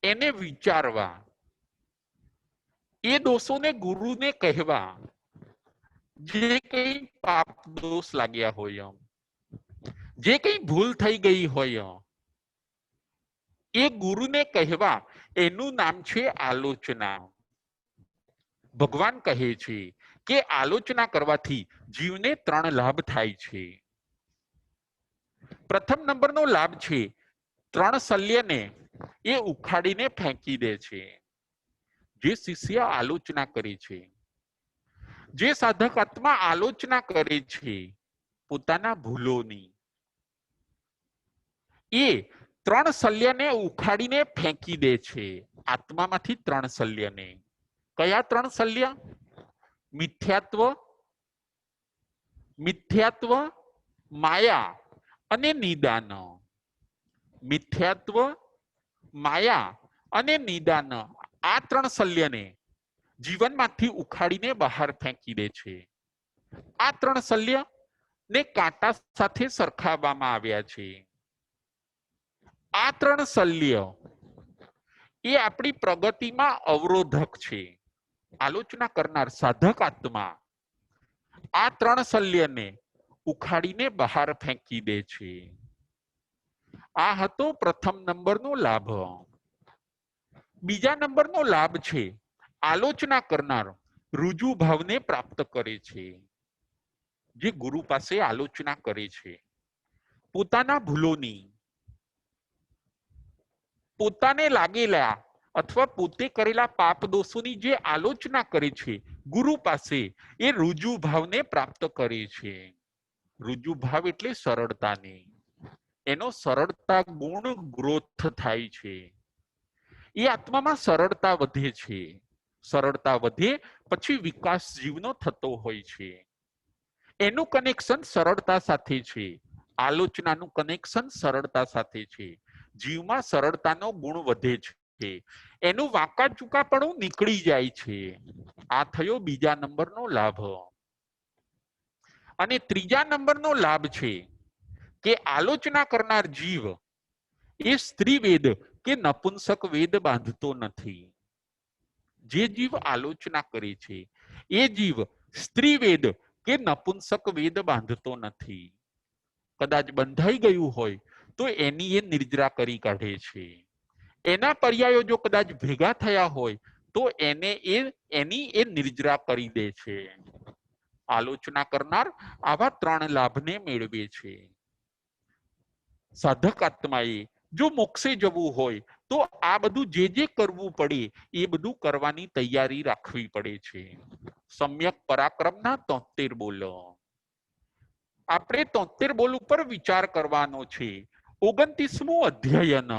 એને વિચારવા, એ દોષોને ગુરુને કહેવા. જે કઈ પાપ દોષ લાગ્યા હોય, જે કઈ ભૂલ થઈ ગઈ હોય, એ ગુરુને કહેવા. એનું નામ છે આલોચના. ભગવાન કહે છે કે આલોચના કરવાથી જીવને 3 લાભ થાય છે. પ્રથમ નંબરનો લાભ છે 3 શલ્યને એ ઉખાડીને ફેંકી દે છે. જે શિષ્ય આલોચના કરે છે, જે સાધક આત્મા આલોચના કરે છે પોતાના ભૂલોની, એ 3 શલ્યને ઉખાડીને ફેંકી દે છે. આત્મામાંથી 3 શલ્યને. કયા 3 શલ્ય? મિથ્યાત્વ, મિથ્યાત્વ, માયા અને નિદાન. મિથ્યાત્વ, માયા અને નિદાન, આ 3 શલ્યને જીવનમાંથી ઉખાડીને બહાર ફેંકી દે છે. આ 3 શલ્ય ને કાંટા સાથે સરખાવવામાં આવ્યા છે. આ 3 શલ્ય એ આપણી પ્રગતિમાં અવરોધક છે. આલોચના કરનાર સાધક આત્મા આ 3 શલ્યને ઉખાડીને બહાર ફેંકી દે છે. આ હતો પ્રથમ નંબરનો લાભ. બીજા નંબરનો લાભ છે આલોચના કરનાર રુજુ ભાવને પ્રાપ્ત કરે છે. જે ગુરુ પાસે આલોચના કરે છે પોતાના ભૂલોની, પોતાને લાગેલા અથવા પોતે કરેલા પાપ દોષોની જે આલોચના કરે છે ગુરુ પાસે, એ રુજુ ભાવને પ્રાપ્ત કરે છે. રુજુ ભાવ એટલે સરળતાને, એનો સરળતા ગુણ ગ્રોથ થાય છે. એ આત્મામાં સરળતા વધે છે. સરળતા વધે પછી વિકાસ જીવનો થતો હોય છે. એનું કનેક્શન સરળતા સાથે છે. આલોચનાનું કનેક્શન સરળતા સાથે છે. જીવમાં સરળતાનો ગુણ વધે છે. એનું વાંકા ચૂકાપણું નીકળી જાય છે. આ થયો બીજા નંબરનો લાભ. અને ત્રીજા નંબરનો લાભ છે કે આલોચના કરનાર જીવ એ સ્ત્રી વેદ કે નપુંસક વેદ બાંધતો નથી. જે જીવ આલોચના કરે છે એ જીવ સ્ત્રી વેદ કે નપુંસક વેદ બાંધતો નથી. કદાચ બંધાઈ ગયું હોય તો એની એ નિર્જરા કરી કાઢે છે. એના પર્યાયો જો કદાચ ભેગા થયા હોય તો એની એ નિર્જરા કરી દે છે. આલોચના કરનાર આવા 3 લાભને મેળવે છે. સાધક આત્માએ જો મોક્ષે જવું હોય તો આ બધું જે કરવું પડે એ બધું કરવાની તૈયારી રાખવી પડે છે. સમ્યક પરાક્રમના 73 બોલો. આપણે 73 બોલ ઉપર વિચાર કરવાનો છે. 29મું અધ્યયન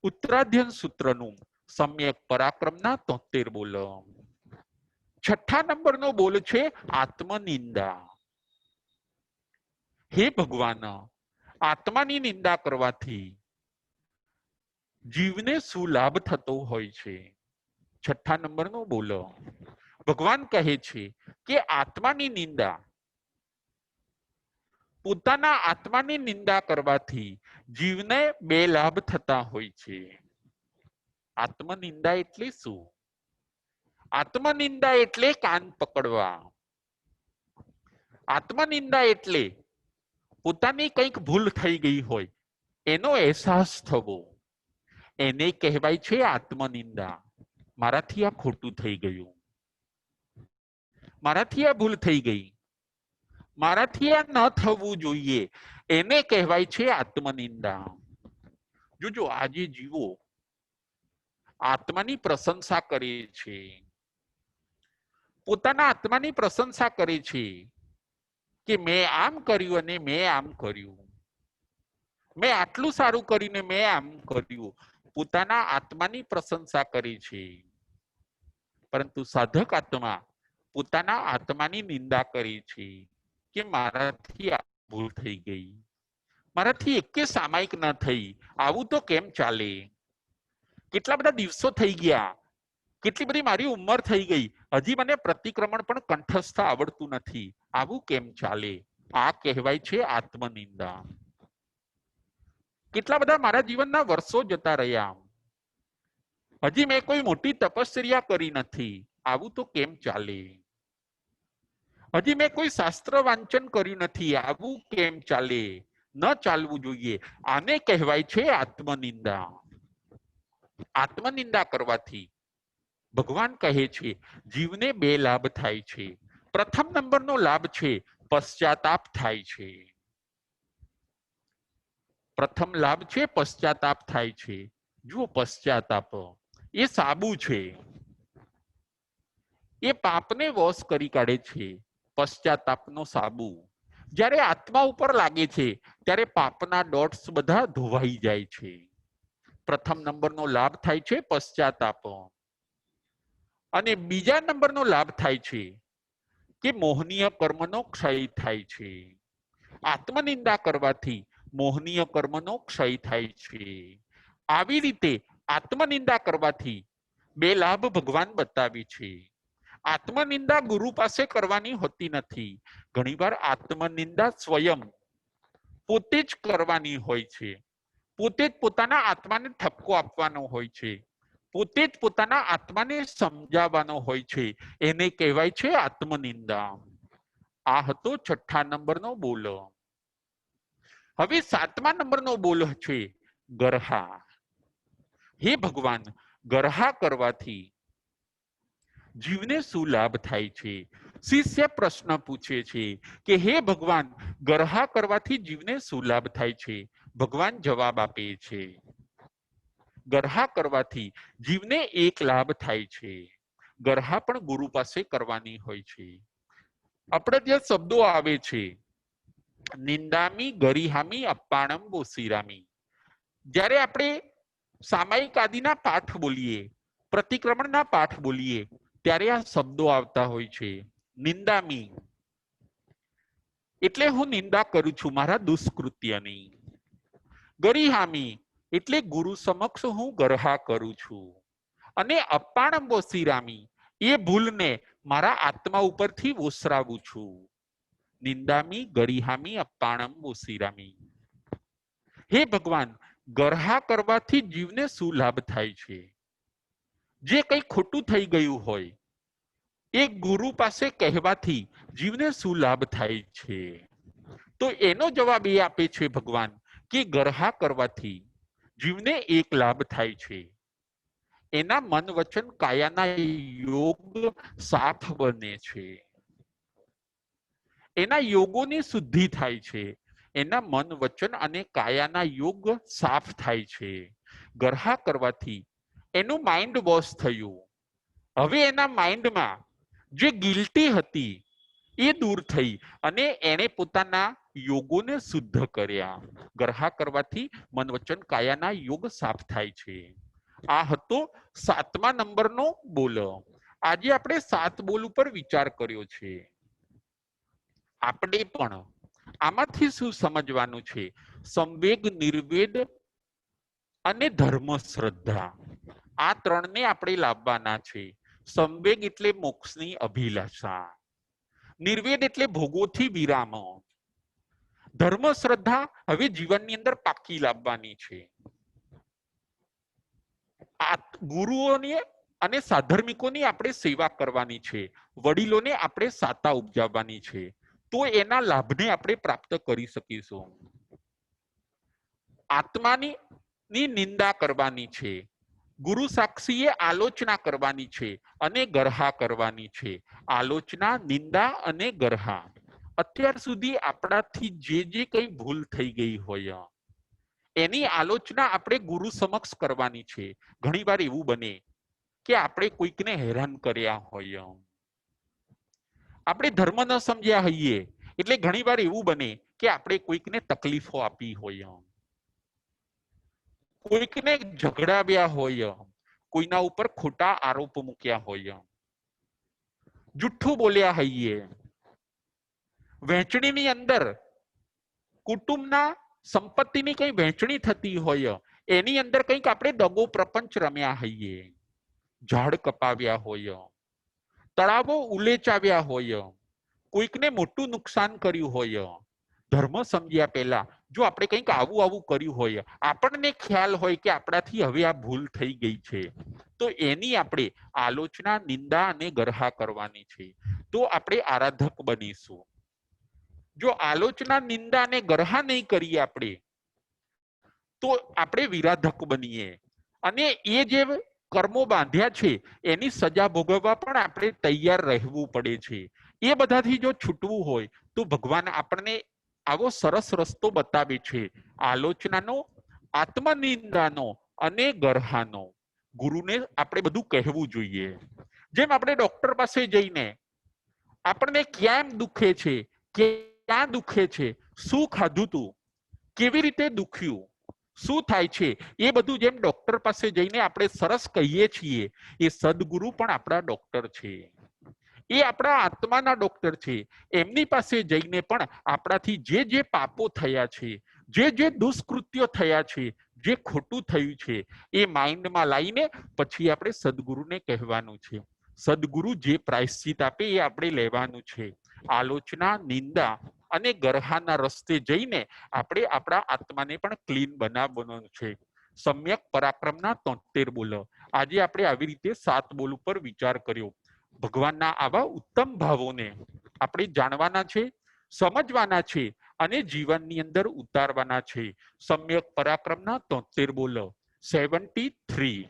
ઉત્તરાધ્યયન સૂત્રનું સમ્યક પરાક્રમના 73 બોલો. છઠ્ઠા નંબરનો બોલ છે આત્મનિંદા. હે ભગવાન, આત્માની નિંદા કરવાથી જીવને શું લાભ થતો હોય છે? છઠ્ઠા નંબરનો બોલો. ભગવાન કહે છે કે આત્માની નિંદા, પોતાના આત્માની નિંદા કરવાથી જીવને 2 લાભ થતા હોય છે. આત્મનિંદા એટલે શું? આત્મનિંદા એટલે કાન પકડવા. આત્મનિંદા એટલે પોતાની કંઈક ભૂલ થઈ ગઈ હોય એનો અહેસાસ થવો, એને કહેવાય છે આત્મનિંદા. મારાથી આ ખોટું થઈ ગયું, મારાથી આ ભૂલ થઈ ગઈ, મારાથી આ ન થવું જોઈએ, એને કહેવાય છે આત્મનિંદા. જોજો આજે જીવો આત્માની પ્રશંસા કરે છે, પોતાના આત્માની પ્રશંસા કરે છે કે મેં આમ કર્યું અને મેં આમ કર્યું, મેં આટલું સારું કરીને મેં આમ કર્યું. પોતાના આત્માની પ્રશંસા કરે છે. પરંતુ સાધક આત્મા પોતાના આત્માની નિંદા કરે છે કે મારાથી આ ભૂલ થઈ ગઈ, મારાથી એકે સામાયિક ન થઈ, આવું તો કેમ ચાલે? કેટલા બધા દિવસો થઈ ગયા, કેટલી બધી મારી ઉંમર થઈ ગઈ, હજી મને પ્રતિક્રમણ પણ કંઠસ્થ આવડતું નથી, આવું કેમ ચાલે? આ કહેવાય છે આત્મનિંદા. કેટલા બધા મારા જીવનના વર્ષો જતા રહ્યા, હજી મેં કોઈ મોટી તપશ્ચર્યા કરી નથી, આવું તો કેમ ચાલે? હજી મેં કોઈ શાસ્ત્ર વાંચન કર્યું નથી, આવું કેમ ચાલે? ન ચાલવું જોઈએ. આને કહેવાય છે આત્મનિંદા. આત્મનિંદા કરવાથી ભગવાન કહે છે જીવને 2 લાભ થાય છે. પ્રથમ નંબરનો લાભ છે પશ્ચાતાપ થાય છે. પ્રથમ લાભ છે પશ્ચાતાપ થાય છે. જુઓ, પશ્ચાતાપ એ સાબુ છે, એ પાપને વોશ કરી કાઢે છે. પશ્ચાતાપનો સાબુ જ્યારે આત્મા ઉપર લાગે છે ત્યારે પાપના ડોટ્સ બધા ધોવાઈ જાય છે. પ્રથમ નંબરનો લાભ થાય છે પશ્ચાતાપ. અને બીજા નંબરનો લાભ થાય છે કે મોહનીય કર્મનો ક્ષય થાય છે. આત્મનિંદા કરવાથી મોહનીય કર્મનો ક્ષય થાય છે. આવી રીતે આત્મનિંદા કરવાથી 2 લાભ ભગવાન બતાવે છે. આત્મનિંદા ગુરુ પાસે કરવાની હોતી નથી. ઘણીવાર આત્મનિંદા સ્વયં પોતે જ કરવાની હોય છે. પોતે જ પોતાના આત્માને ઠપકો આપવાનો હોય છે, પોતે જ પોતાના આત્માને સમજાવવાનો હોય છે. એને કહેવાય છે આત્મનિંદા. આ હતો છઠ્ઠા નંબરનો બોલ. હવે 7મા નંબરનો બોલ છે ગરહા. હે ભગવાન, ગરહા કરવાથી જીવને શું લાભ થાય છે? શિષ્ય પ્રશ્ન પૂછે છે કે હે ભગવાન, ગરહા કરવાથી જીવને શું લાભ થાય છે? ભગવાન જવાબ આપે છે, ગરહા કરવાથી જીવને એક લાભ થાય છે. ગરહા પણ ગુરુ પાસે કરવાની હોય છે. આપણે ત્યાં શબ્દો આવે છે, નિંદામી, ગરિહામી, અપ્પાણમ, બોસિરામી. જ્યારે આપણે સામાયિક આદિના પાઠ બોલીએ, પ્રતિક્રમણના પાઠ બોલીએ, ત્યારે આ શબ્દો આવતા હોય છે. નિંદામી એટલે હું નિંદા કરું છું મારા દુષ્કૃત્યની. ગરિહામી એટલે ગુરુ સમક્ષ હું ગરહા કરું છું. અને અપ્પાણમ બોસિરામી એ ભૂલને મારા આત્મા ઉપરથી ઓસરાવું છું. નિંદામી, ગરિહામી, અપ્પાણમ, બોસિરામી. હે ભગવાન, ગરહા કરવાથી જીવને શું લાભ થાય છે? જે કંઈ ખોટું થઈ ગયું હોય એ ગુરુ પાસે કહેવાથી જીવને શું લાભ થાય છે? તો એનો જવાબ એ આપે છે ભગવાન કે ગરહા કરવાથી જીવને એક લાભ થાય છે. એના મન વચન કાયાના યોગ સાફ બને છે. એના યોગોની શુદ્ધિ થાય છે. એના મન વચન અને કાયાના યોગ સાફ થાય છે. ગરહા કરવાથી એનું માઇન્ડ વોશ થયું. હવે એના માઇન્ડમાં જે ગિલ્ટી હતી એ દૂર થઈ અને એને પોતાના યોગોને શુદ્ધ કર્યા. ગરહા કરવાથી મન વચન કાયાના યોગ સાફ થાય છે. આ હતો 7મા નંબરનો બોલ. આજે આપણે 7 બોલ ઉપર વિચાર કર્યો છે. આપણે પણ આમાંથી શું સમજવાનું છે? સંવેગ, નિર્વેદ અને ધર્મ શ્રદ્ધા, આ ત્રણને આપણે લાવવાના છે. સંવેગ એટલે મોક્ષની અભિલાષા, નિર્વેદ એટલે ભોગોથી વિરામ, ધર્મ શ્રદ્ધા હવે જીવનની અંદર પાકી લાવવાની છે. આ ગુરુઓની અને સાધર્મિકોની આપણે સેવા કરવાની છે. વડીલોને આપણે સાતા ઉપજાવવાની છે. તો એના લાભને આપણે પ્રાપ્ત કરી શકીશું. આત્માની નિંદા કરવાની છે, ગુરુ સાક્ષીએ આલોચના કરવાની છે અને ગરહા કરવાની છે. આલોચના, નિંદા અને ગરહા. અત્યાર સુધી આપણાથી જે કંઈ ભૂલ થઈ ગઈ હોય એની આલોચના આપણે ગુરુ સમક્ષ કરવાની છે. ઘણીવાર એવું બને કે આપણે કોઈકને હેરાન કર્યા હોય, આપણે ધર્મ ન સમજ્યા હોઈએ એટલે ઘણીવાર એવું બને કે આપણે કોઈકને તકલીફો આપી હોય, કોઈકને ઝઘડાવ્યા હોય, કોઈના ઉપર ખોટા આરોપ મૂક્યા હોય, જુઠ્ઠું બોલ્યા હોઈએ. વહેંચણીની અંદર કુટુંબના સંપત્તિની કઈ વહેંચણી થતી હોય એની અંદર કંઈક આપણે દગો પ્રપંચ રમ્યા હોઈએ, ઝાડ કપાવ્યા હોય, તળાવો ઉલેચાવ્યા હોય, કોઈકને મોટું નુકસાન કર્યું હોય, ધર્મ સમજ્યા પહેલા જો આપણે કંઈક આવું કર્યું હોય, આપણને ખ્યાલ હોય કે આપણાથી હવે આ ભૂલ થઈ ગઈ છે, તો એની આપણે આલોચના, નિંદા અને ગરહા કરવાની છે. તો આપણે આરાધક બનીશું. જો આલોચના, નિંદા અને ગરહા નહીં કરીએ આપણે તો આપણે વિરાધક બનીએ અને એ જે કર્મો બાંધ્યા છે એની સજા ભોગવવા પણ આપણે તૈયાર રહેવું પડે છે. એ બધાથી જો છૂટવું હોય તો ભગવાન આપણને આવો સરસ રસ્તો બતાવે છે, આલોચનાનો, આત્મનિંદાનો અને ગરહાનો. ગુરુને આપણે બધું કહેવું જોઈએ. જેમ આપણે ડોક્ટર પાસે જઈને આપણને ક્યાં દુખે છે, ક્યાં દુખે છે, શું ખાધું તું, કેવી રીતે દુખ્યું, શું થાય છે, એ બધું જેમ ડોક્ટર પાસે જઈને આપણે સરસ કહીએ છીએ, એ સદગુરુ પણ આપણા ડોક્ટર છે. એ આપણા આત્માના ડોક્ટર છે. એમની પાસે જઈને પણ આપણાથી જે પાપો થયા છે, જે દુષ્કૃત્યો થયા છે, જે ખોટું થયું છે, એ માઇન્ડમાં લાવીને પછી આપણે સદગુરુને કહેવાનું છે. સદગુરુ જે પ્રાયશ્ચિત આપે એ આપણે લેવાનું છે. આલોચના, નિંદા અને ગરહાના રસ્તે જઈને આપણે આપણા આત્માને પણ ક્લીન બનાવવાનું છે. સમ્યક પરાક્રમના 73 બોલ. આજે આપણે આવી રીતે 7 બોલ ઉપર વિચાર કર્યો. ભગવાનના આવા ઉત્તમ ભાવોને આપણે જાણવાના છે, સમજવાના છે અને જીવનની અંદર ઉતારવાના છે. સમ્યક પરાક્રમના 73 બોલ 73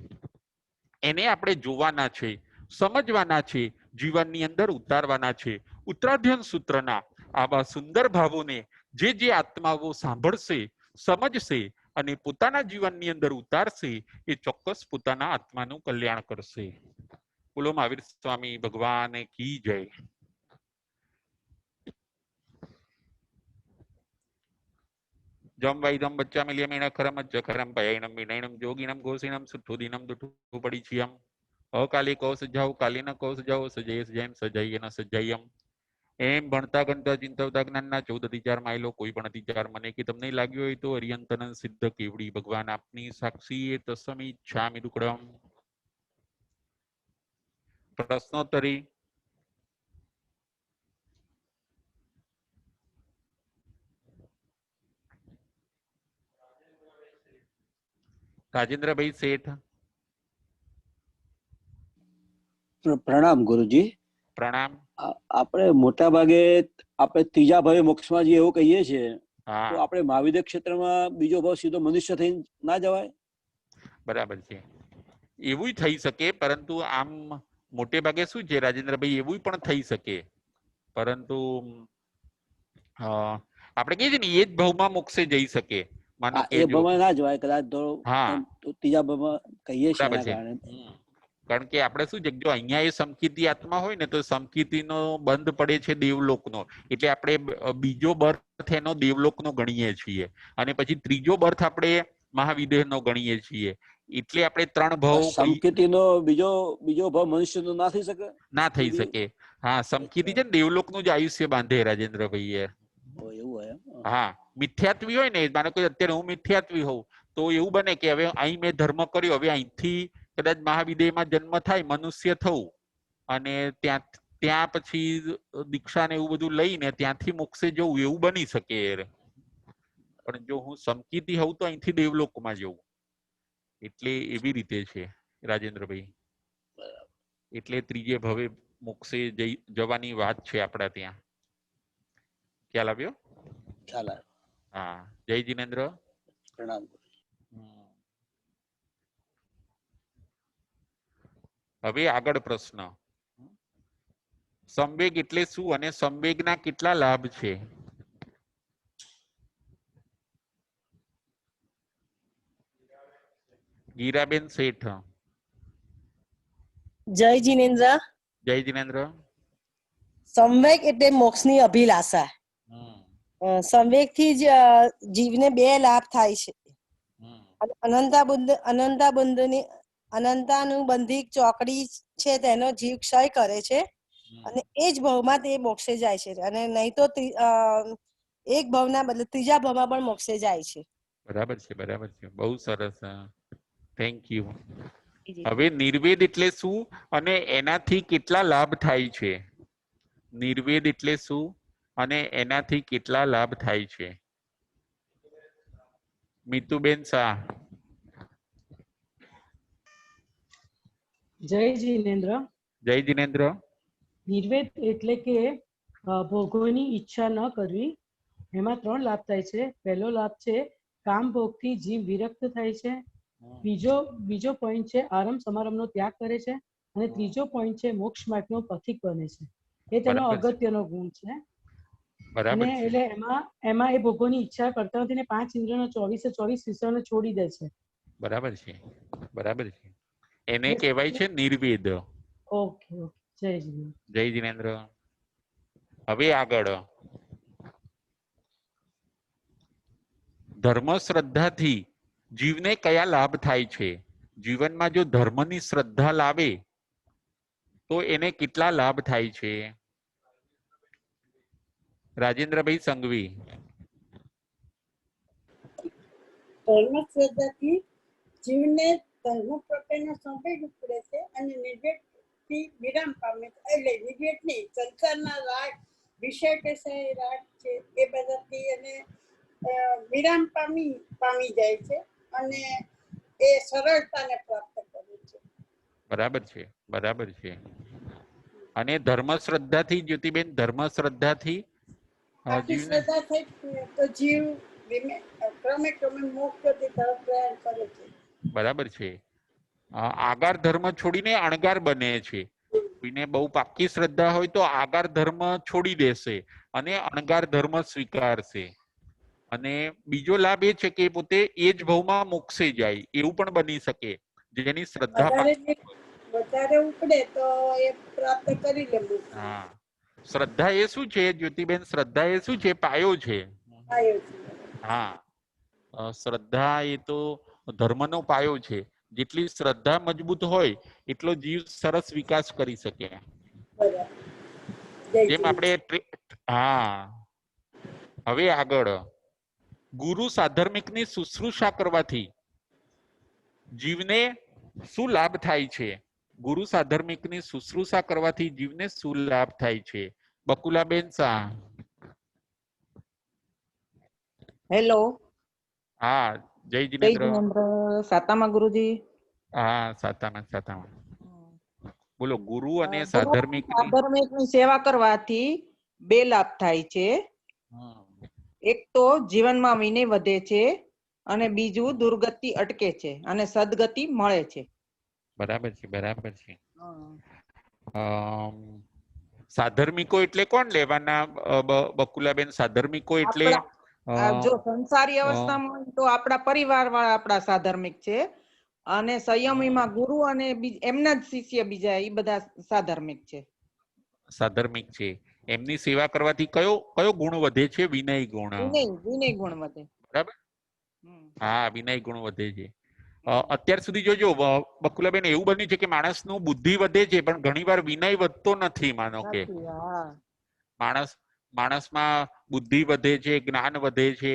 એને આપણે જોવાના છે, સમજવાના છે, જીવનની અંદર ઉતારવાના છે. ઉત્તરાધ્યન સૂત્રના આવા સુંદર ભાવોને જે આત્માઓ સાંભળશે, સમજશે અને પોતાના જીવનની અંદર ઉતારશે એ ચોક્કસ પોતાના આત્માનું કલ્યાણ કરશે. બોલો મહાવીર સ્વામી ભગવાન કી જય. જમ વૈદમ બચ્ચા મિલિયમ ખરમ જખરમ પયણમ વિનયનમ જોગિનમ ઘોષિનમ સુઠુદિનમ દુઠુ પડીછિયમ અકાલી કૌ સજાવ કાલીન કૌ સજાવ સજય સજયમ સજયન સજયમ. એમ ભણતા ગણતા ચિંતવતા જ્ઞાનના 14 માઇલો કોઈ પણ અતિચાર મને કે તમને લાગ્યો હોય તો અરિયંતન સિદ્ધ કેવડી ભગવાન આપની સાક્ષી એ તસ્મી ઈચ્છામિ દુક્કડમ. પ્રશ્નોત્તરી. રાજેન્દ્રભાઈ શેઠ. પ્રણામ ગુરુજી. પ્રણામ. આપણે મોટા ભાગે આપણે ત્રીજા ભાવે મોક્ષમાં જે એવું કહીએ છીએ, હા, તો આપણે મહાવિદ્ય ક્ષેત્રમાં બીજો ભાવ સીધો મનુષ્ય થઈને ના જવાય? બરાબર છે, એવું થઈ શકે, પરંતુ આમ મોટે ભાગે શું છે રાજેન્દ્રભાઈ, એવું પણ થઈ શકે, પરંતુ આપણે કહીએ છીએ ને એ જ ભાવમાં મોક્ષે જઈ શકે. માનો કે એ જો ભાવમાં ના જવાય કદાચ, હા તો ત્રીજા ભાવમાં કહીએ છીએ બરાબર એના છે. કારણે. કારણ કે આપણે શું છે, જો અહીંયા એ સમકીર્તિ આત્મા હોય ને તો સમકીર્તિનો બંધ પડે છે દેવલોકનો, એટલે આપણે બીજો બર્થ એનો દેવલોકનો ગણીએ છીએ, અને પછી ત્રીજો બર્થ આપણે મહાવિદેહનો ગણીએ છીએ. એટલે આપણે 3 ભાવ સમકીર્તિનો બીજો ભાવ મનુષ્યનો ના થઈ શકે? ના થઈ શકે. હા, સમકીર્તિ છે ને દેવલોકનું જ આયુષ્ય બાંધે રાજેન્દ્રભાઈ. એવું હોય? હા, મિથ્યાત્વી હોય ને, માનો કે અત્યારે હું મિથ્યાત્વી હોઉં તો એવું બને કે હવે અહીં મેં ધર્મ કર્યો, હવે અહીંથી કદાચ મહાવિદેહમાં જન્મ થાય, મનુષ્ય થવું, અને ત્યાં પછી દીક્ષા ને એવું બધું લઈને ત્યાંથી મોક્ષે જવું, એવું બની શકે. પણ જો હું સમકીર્તિ હોઉં તો અહીંથી દેવલોકમાં જવું. એટલે એવી રીતે છે રાજેન્દ્રભાઈ. એટલે ત્રીજે ભવે મોક્ષે જવાની વાત છે આપણા ત્યાં. ખ્યાલ આવ્યો? ખ્યાલ આવ્યો. હા, જય જીનેન્દ્ર. પ્રણામ. હવે આગળ પ્રશ્ન, સંવેગ એટલે શું અને સંવેગના કેટલા લાભ છે? ગીરાબેન શેઠ. જય જીનેન્દ્ર. જય જીનેન્દ્ર. સંવેગ એટલે મોક્ષની અભિલાષા. સંવેગથી જ જીવને 2 લાભ થાય છે. અનંતાનુબંધિક ચોકડી છે તેનો જીવ ક્ષય કરે છે, અને એ જ ભાવમાં તે મોક્ષે જાય છે, અને નહીં તો એક ભાવના બદલે ત્રીજા ભાવમાં પણ મોક્ષે જાય છે. બરાબર છે, બરાબર છે, બહુ સરસ. Thank you. હવે નિર્વેદ એટલે શું અને એનાથી કેટલા લાભ થાય છે? નિર્વેદ એટલે શું અને એનાથી કેટલા લાભ થાય છે? મીતુબેન શાહ. જય જીનેન્દ્ર. જય જીનેન્દ્ર. નિર્વેદ એટલે કે ભોગોની ઈચ્છા ન કરવી. એમાં 3 લાભ થાય છે. પહેલો લાભ છે કામ ભોગથી જીવ વિરક્ત થાય છે. બીજો પોઈન્ટ છે આરંભ સમારંભનો ત્યાગ કરે છે, અને ત્રીજો પોઈન્ટ છે મોક્ષ માર્ગનો પથિક બને છે. એ તેનો અગત્યનો ગુણ છે. અને એટલે એમાં એ ભોગોની ઈચ્છા કરતા નથી ને 5 ઇન્દ્રિયોનો 24 વિષયોને છોડી દે છે. બરાબર છે, બરાબર છે. એને કહેવાય છે નિર્વેદ. ઓકે, જય જીનેન્દ્ર. જય જીનેન્દ્ર. હવે આગળ, ધર્મ શ્રદ્ધાથી જીવને કયા લાભ થાય છે? જીવનમાં જો ધર્મની શ્રદ્ધા લાવે તો એને કેટલા લાભ થાય છે? રાજેન્દ્રભાઈ સંઘવી. ધર્મ શ્રદ્ધાથી જીવને ધર્મ પ્રત્યેનો સંવેગ ઉપડે છે, અને નિર્વેદથી વિરામ પામે છે. એટલે નિર્વેદ નહીં, સંસારના રાગ, વિષય કે રાગ છે એ બધાથી એને વિરામ પામી જાય છે, અને એ સરળતાને પ્રાપ્ત કરે છે. બરાબર છે, બરાબર છે. અને ધર્મ શ્રદ્ધાથી જ્યોતિબેન, ધર્મ શ્રદ્ધાથી શ્રદ્ધા થઈ તો જીવ ક્રમે મોક્ષ તરફ પ્રયાણ કરે છે. બરાબર છે. આગાર ધર્મ છોડીને અણગાર બને છે. કોઈને બહુ પાક્કી શ્રદ્ધા હોય તો આગાર ધર્મ છોડી દેશે અને અણગાર ધર્મ સ્વીકારશે. અને બીજો લાભ એ છે કે પોતે એ જ ભાવમાં મોક્ષે જાય, એવું પણ બની શકે. જેની શ્રદ્ધા વધારે ઉપડે તો એ પ્રાપ્ત કરી લે મુક્તિ. હા, શ્રદ્ધા એ શું છે જ્યોતિબેન? શ્રદ્ધા એ શું છે? પાયો છે. પાયો છે. હા, શ્રદ્ધા એ તો ધર્મનો પાયો છે. જેટલી શ્રદ્ધા મજબૂત હોય એટલો જીવ સરસ વિકાસ કરી શકે. બરાબર. જય જેમ શ્રી આપણે હા, હવે આગળ ગુરુ સાધર્મિકની શુશ્રૂષા કરવાથી જીવને શું લાભ થાય છે? ગુરુ સાધર્મિકની શુશ્રૂષા કરવાથી જીવને શું લાભ થાય છે? બકુલાબેન શાહ. હેલો, હા, જય જય જિનેન્દ્ર. જિનેન્દ્ર. સાતામાં ગુરુજી. હા, સાતામાં. બોલો. ગુરુ અને ગુરુ સાધર્મિકની સાધર્મિકની સેવા કરવાથી બે લાભ થાય છે. એક તો જીવનમાં વિનય વધે છે અને બીજું દુર્ગતિ અટકે છે અને સદગતિ મળે છે. બરાબર છે. સાધર્મિકો એટલે કોણ લેવાના બકુલાબેન? સાધર્મિકો એટલે જો સંસારી અવસ્થામાં હોય તો આપણા પરિવાર વાળા આપણા સાધર્મિક છે, અને સંયમીમાં ગુરુ અને એમના જ શિષ્ય બીજા એ બધા સાધર્મિક છે. સાધર્મિક છે. એમની સેવા કરવાથી કયો ગુણ વધે છે? વિનય ગુણ. વિનય ગુણ વધે. બરાબર. હા, વિનય ગુણ વધે છે. અત્યાર સુધી જોજો બકુલાબેન, એવું બન્યું છે કે માણસનું બુદ્ધિ વધે છે પણ ઘણીવાર વિનય વધતો નથી. માનો કે માણસમાં બુદ્ધિ વધે છે, જ્ઞાન વધે છે,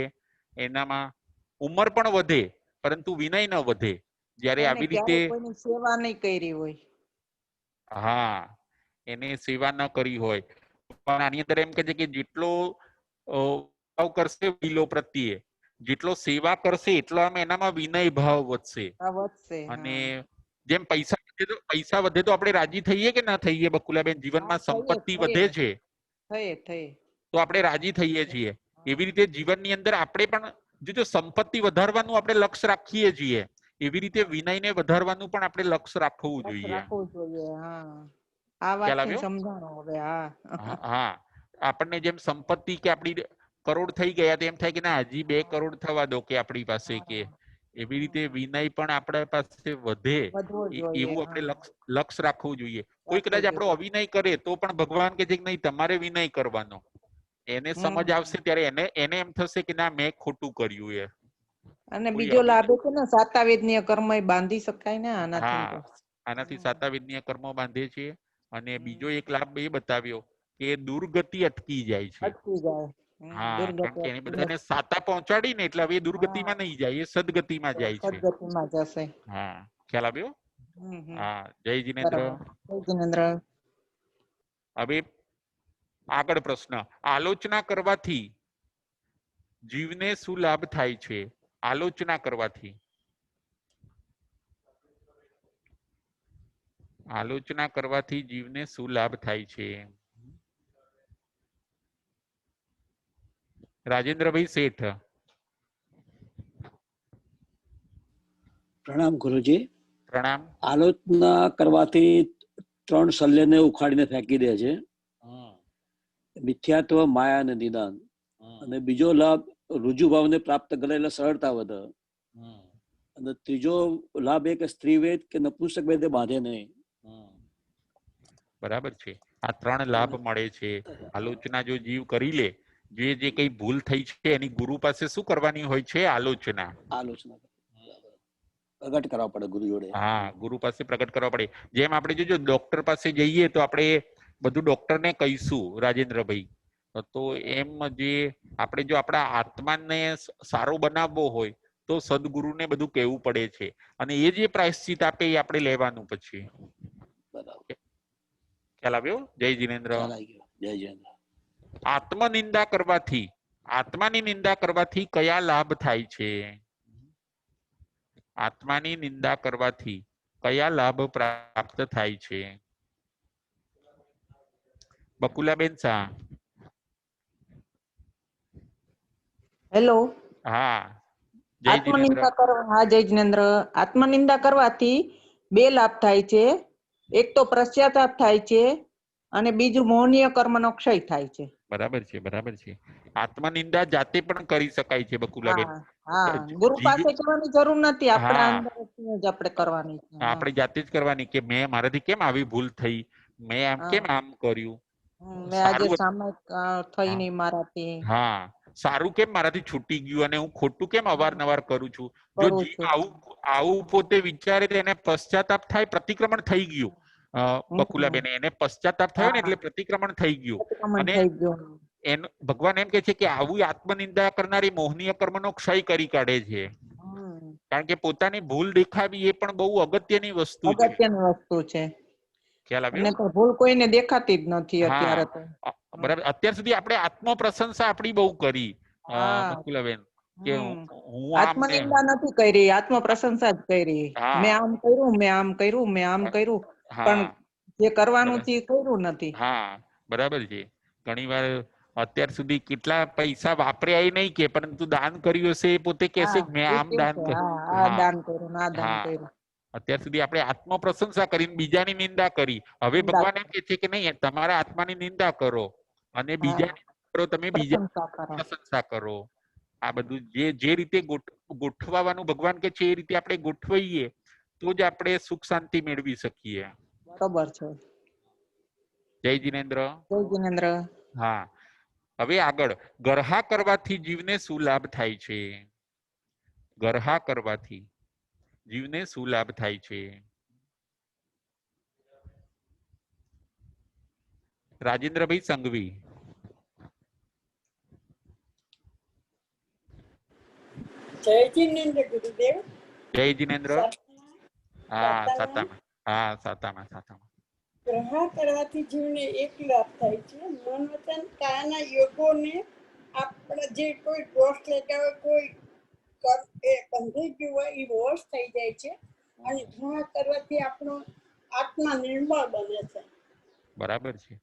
એનામાં ઉંમર પણ વધે પરંતુ વિનય ન વધે. જ્યારે આવી રીતે કોઈની સેવા નહીં કરી હોય. હા, એને સેવા ન કરી હોય. પણ આની અંદર એમ કહે છે કે જેટલો ભાવ કરશે વડીલો પ્રત્યે, જેટલો સેવા કરશે એટલો એનામાં વિનય ભાવ વધશે. અને જેમ પૈસા વધે તો આપણે રાજી થઈએ કે ના થઈએ બકુલાબેન? જીવનમાં સંપત્તિ વધે છે તો આપણે રાજી થઈએ છીએ. એવી રીતે જીવનની અંદર આપણે પણ જો સંપત્તિ વધારવાનું આપણે લક્ષ્ય રાખીએ છીએ, એવી રીતે વિનયને વધારવાનું પણ આપણે લક્ષ્ય રાખવું જોઈએ. આ ખ્યાલ વાતની આવ્યો? સમજાણો હવે. હા, આપણને જેમ સંપત્તિ કે આપણી કરોડ થઈ ગયા તો એમ થાય કે ના, હજી 2 કરોડ થવા દો કે આપણી પાસે, કે એવી રીતે વિનય પણ આપણા પાસે વધે એવું આપણે લક્ષ્ય રાખવું જોઈએ. કોઈ કદાચ આપણો અવિનય કરે તો પણ ભગવાન કે છે કે નહીં, તમારે વિનય કરવાનો. એને સમજ આવશે ત્યારે એને એમ થશે કે ના, મેં ખોટું કર્યું. અને બીજો લાભ છે ને, સાતાવેદનીય કર્મ બાંધી શકાય ને આનાથી. હા, આનાથી સાતાવેદનીય કર્મો બાંધે છે. અને બીજો એક લાભ એ બતાવ્યો કે દુર્ગતિ અટકી જાય છે. હા, કારણ કે એને બધાને સાતા પહોંચાડી ને, એટલે હવે દુર્ગતિમાં નહીં જાય, એ સદગતિમાં જાય છે. હા, ખ્યાલ આવ્યો? હા, જય જિનેન્દ્ર. હવે આગળ પ્રશ્ન. આલોચના કરવાથી જીવને શું લાભ થાય છે? આલોચના કરવાથી જીવને શું લાભ થાય છે? રાજેન્દ્રભાઈ શેઠ. પ્રણામ ગુરુજી. પ્રણામ. આલોચના કરવાથી 3 શલ્યને ઉખાડીને ફેંકી દે છે. મિથ્યાત્વ, માયા અને નિદાન. અને બીજો લાભ રુજુભાવને પ્રાપ્ત કરે એટલે સરળતા વધે. અને ત્રીજો લાભ એ કે સ્ત્રી વેદ કે નપુંસક વેદ બાંધે નહીં. બરાબર છે. આ 3 લાભ મળે છે. આલોચના જો જીવ કરી લે, જે કઈ ભૂલ થઈ છે એની ગુરુ પાસે શું કરવાની હોય છે? આલોચના પ્રગટ કરવા પડે ગુરુ જોડે. હા, ગુરુ પાસે પ્રગટ કરવા પડે. જેમ આપણે જો ડોક્ટર પાસે જઈએ તો આપણે બધું ડોક્ટરને કહીશું, રાજેન્દ્રભાઈ. તો એમ જે આપણે જો આપણા આત્માને સારો બનાવવો હોય તો સદગુરુને બધું કહેવું પડે છે. અને એ જે પ્રાયશ્ચિત આપે એ આપણે લેવાનું પછી. ખ્યાલ આવ્યો? જય જિનેન્દ્ર. જય જિનેન્દ્ર. આત્માની નિંદા કરવાથી કયા લાભ થાય છે? આત્માની નિંદા કરવાથી કયા લાભ પ્રાપ્ત થાય છે? બકુલાબેન શાહ. હેલો. હા, જય જિનેન્દ્ર. જય જિનેન્દ્ર. આત્મનિંદા કરવાથી 2 લાભ થાય છે. એક તો પશ્ચાતાપ થાય છે અને બીજું મૌનીય કર્મનો ક્ષય થાય છે. બરાબર છે, બરાબર છે. આત્મનિંદા જાતે પણ કરી શકાય છે બકુલાબેન. હા, ગુરુ પાસે કહેવાની જરૂર નથી, આપણે હા. અંદર જ આપણે કરવાની છે. આપણે જાતે જ કરવાની કે મેં મારાથી કેમ આવી ભૂલ થઈ, મેં આમ કેમ આમ કર્યું, મેં આજે સારું સામયિક થઈ નહીં મારાથી. હા સારું કેમ મારાથી છૂટી ગયું અને હું ખોટું કેમ અવારનવાર કરું છું. જો કરું જીવ છું. આવું પોતે વિચારે તો એને પશ્ચાતાપ થાય, પ્રતિક્રમણ થઈ ગયું. બકુલાબેન, એને પશ્ચાતાપ થયો ને એટલે પ્રતિક્રમણ થઈ ગયું. પ્રતિક્રમણ અને થઈ ગયું. એનું ભગવાન એમ કે છે કે આવું આત્મનિંદા કરનારી મોહનીય કર્મનો ક્ષય કરી કાઢે છે. કારણ કે પોતાની ભૂલ દેખાવી એ પણ બહુ અગત્યની વસ્તુ છે. અગત્યની વસ્તુ છે. ખ્યાલ આવ્યો? અને તો ભૂલ કોઈને દેખાતી જ નથી અત્યારે તો. બરાબર. અત્યાર સુધી આપણે આત્મ પ્રશંસા આપણી બહુ કરી બકુલાબેન, કે હું આત્મનિંદા નથી કરી, આત્મ પ્રશંસા જ કરી. મેં આમ કર્યું, મેં આમ કર્યું, મેં આમ કર્યું, પણ જે કરવાનું છે એ કર્યું નથી. હા બરાબર છે. ઘણી વાર અત્યાર સુધી કેટલા પૈસા વાપર્યા એ નહીં કે, પરંતુ દાન કર્યું હશે એ પોતે કહેશે કે મેં આમ દાન કર્યું. દાન કર્યું, ના દાન કર્યું. અત્યાર સુધી આપણે આત્મ પ્રશંસા કરીને બીજાની નિંદા કરી. હવે ભગવાન એમ કે છે કે નહીં, તમારા આત્માની નિંદા કરો અને બીજાની કરો, તમે બીજા પ્રશંસા કરો. આ બધું જે રીતે ગોઠવવાનું ભગવાન કે છે એ રીતે આપણે ગોઠવાઈએ તો જ આપણે સુખ શાંતિ મેળવી શકીએ. બરોબર છે. જય જીનેન્દ્ર. જય જીનેન્દ્ર. હા, હવે આગળ, ગરહા કરવાથી જીવને શું લાભ થાય છે? ગરહા કરવાથી જીવને શું લાભ થાય છે? રાજેન્દ્રભાઈ સંઘવી. જય જીનેન્દ્ર ગુરુદેવ. જય જીનેન્દ્ર. હા સાતામાં. ગ્રહણ કરવાથી જીવને એક લાભ થાય છે. મન વચન કાયાના યોગોને આપણા જે કોઈ દોષ લેતા હોય, કોઈ બંધાઈ ગયું હોય એ વોશ થઈ જાય છે. અને ગ્રહણ કરવાથી આપણો આત્મા નિર્મળ બને છે. બરાબર છે,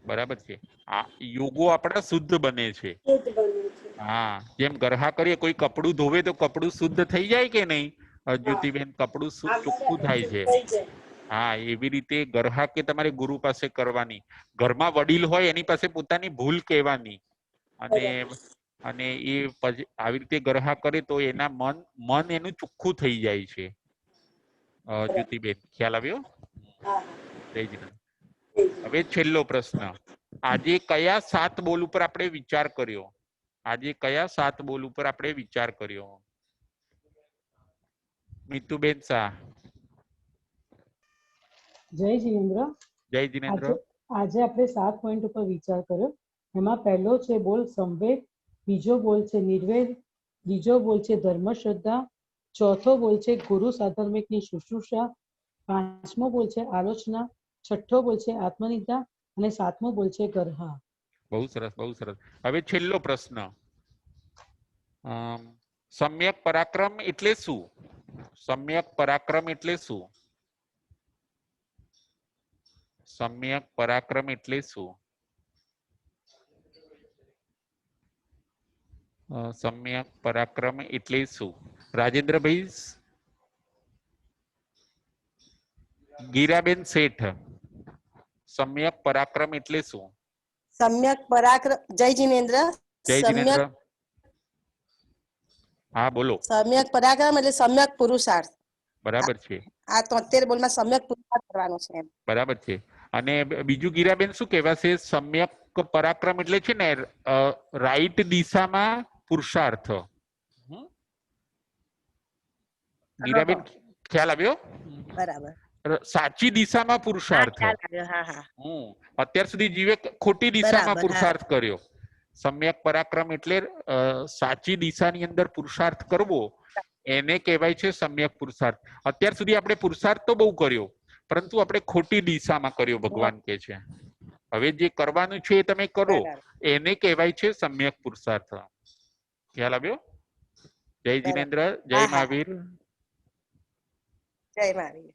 બરાબર છે. આ યોગો આપણા શુદ્ધ બને છે. શુદ્ધ બને છે. હા, જેમ ગરહા કરીએ, કોઈ કપડું ધોવે તો કપડું શુદ્ધ થઈ જાય કે નહીં જ્યોતિબેન? કપડું ચોખ્ખું થાય છે. હા, એવી રીતે ગરહા કે તમારે ગુરુ પાસે કરવાની. ઘરમાં વડીલ હોય એની પાસે પોતાની ભૂલ કહેવાની, અને એ આવી રીતે ગરહા કરે તો એના મન એનું ચોખ્ખું થઈ જાય છે. જ્યોતિબેન, ખ્યાલ આવ્યો? હવે છેલ્લો પ્રશ્ન. આજે કયા 7 બોલ ઉપર આપણે વિચાર કર્યો? આજે કયા 7 બોલ ઉપર આપણે વિચાર કર્યો? મીતુબેન શાહ. જય જીનેન્દ્ર. જય જીનેન્દ્ર. આજે આપણે 7 પોઈન્ટ ઉપર વિચાર કર્યો. એમાં પહેલો છે બોલ સંવેદ, બીજો બોલ છે નિર્વેદ, બીજો બોલ છે ધર્મશ્રદ્ધા, ચોથો બોલ છે ગુરુ સાધર્મિકની શુશ્રૂષા, પાંચમો બોલ છે આલોચના, છઠ્ઠો બોલ છે આત્મનિંદા અને સાતમો બોલ છે ગરહા. બહુ સરસ, બહુ સરસ. હવે છેલ્લો પ્રશ્ન. સમ્યક પરાક્રમ એટલે શું? સમ્યક પરાક્રમ એટલે શું? સમ્યક પરાક્રમ એટલે શું? સમ્યક પરાક્રમ એટલે શું? રાજેન્દ્રભાઈ. ગીરાબેન શેઠ, સમ્યક પરાક્રમ એટલે શું? સમ્યક પરાક્રમ. જય જીનેન્દ્ર. જય જીનેન્દ્ર. હા બોલો. સમ્યક પરાક્રમ એટલે સમ્યક પુરુષાર્થ. બરાબર છે. આ 73 બોલમાં સમ્યક પુરુષાર્થ કરવાનો છે. બરાબર છે. અને બીજું ગીરાબેન શું કહેવાશે? સમ્યક પરાક્રમ એટલે છે ને રાઈટ દિશામાં પુરુષાર્થ. ગીરાબેન, ખ્યાલ આવ્યો? બરાબર. સાચી દિશામાં પુરુષાર્થ. અત્યાર સુધી જીવે ખોટી દિશામાં પુરુષાર્થ કર્યો. સમ્યક પરાક્રમ એટલે સાચી દિશાની અંદર પુરુષાર્થ કરવો, એને કહેવાય છે સમ્યક પુરુષાર્થ. અત્યાર સુધી આપણે પુરુષાર્થ તો બહુ કર્યો, પરંતુ આપણે ખોટી દિશામાં કર્યો, ભગવાન કે છે. હવે જે કરવાનું છે એ તમે કરો, એને કહેવાય છે સમ્યક પુરુષાર્થ. ખ્યાલ આવ્યો? જય જીનેન્દ્ર. જય મહાવીર. જય મહાવીર.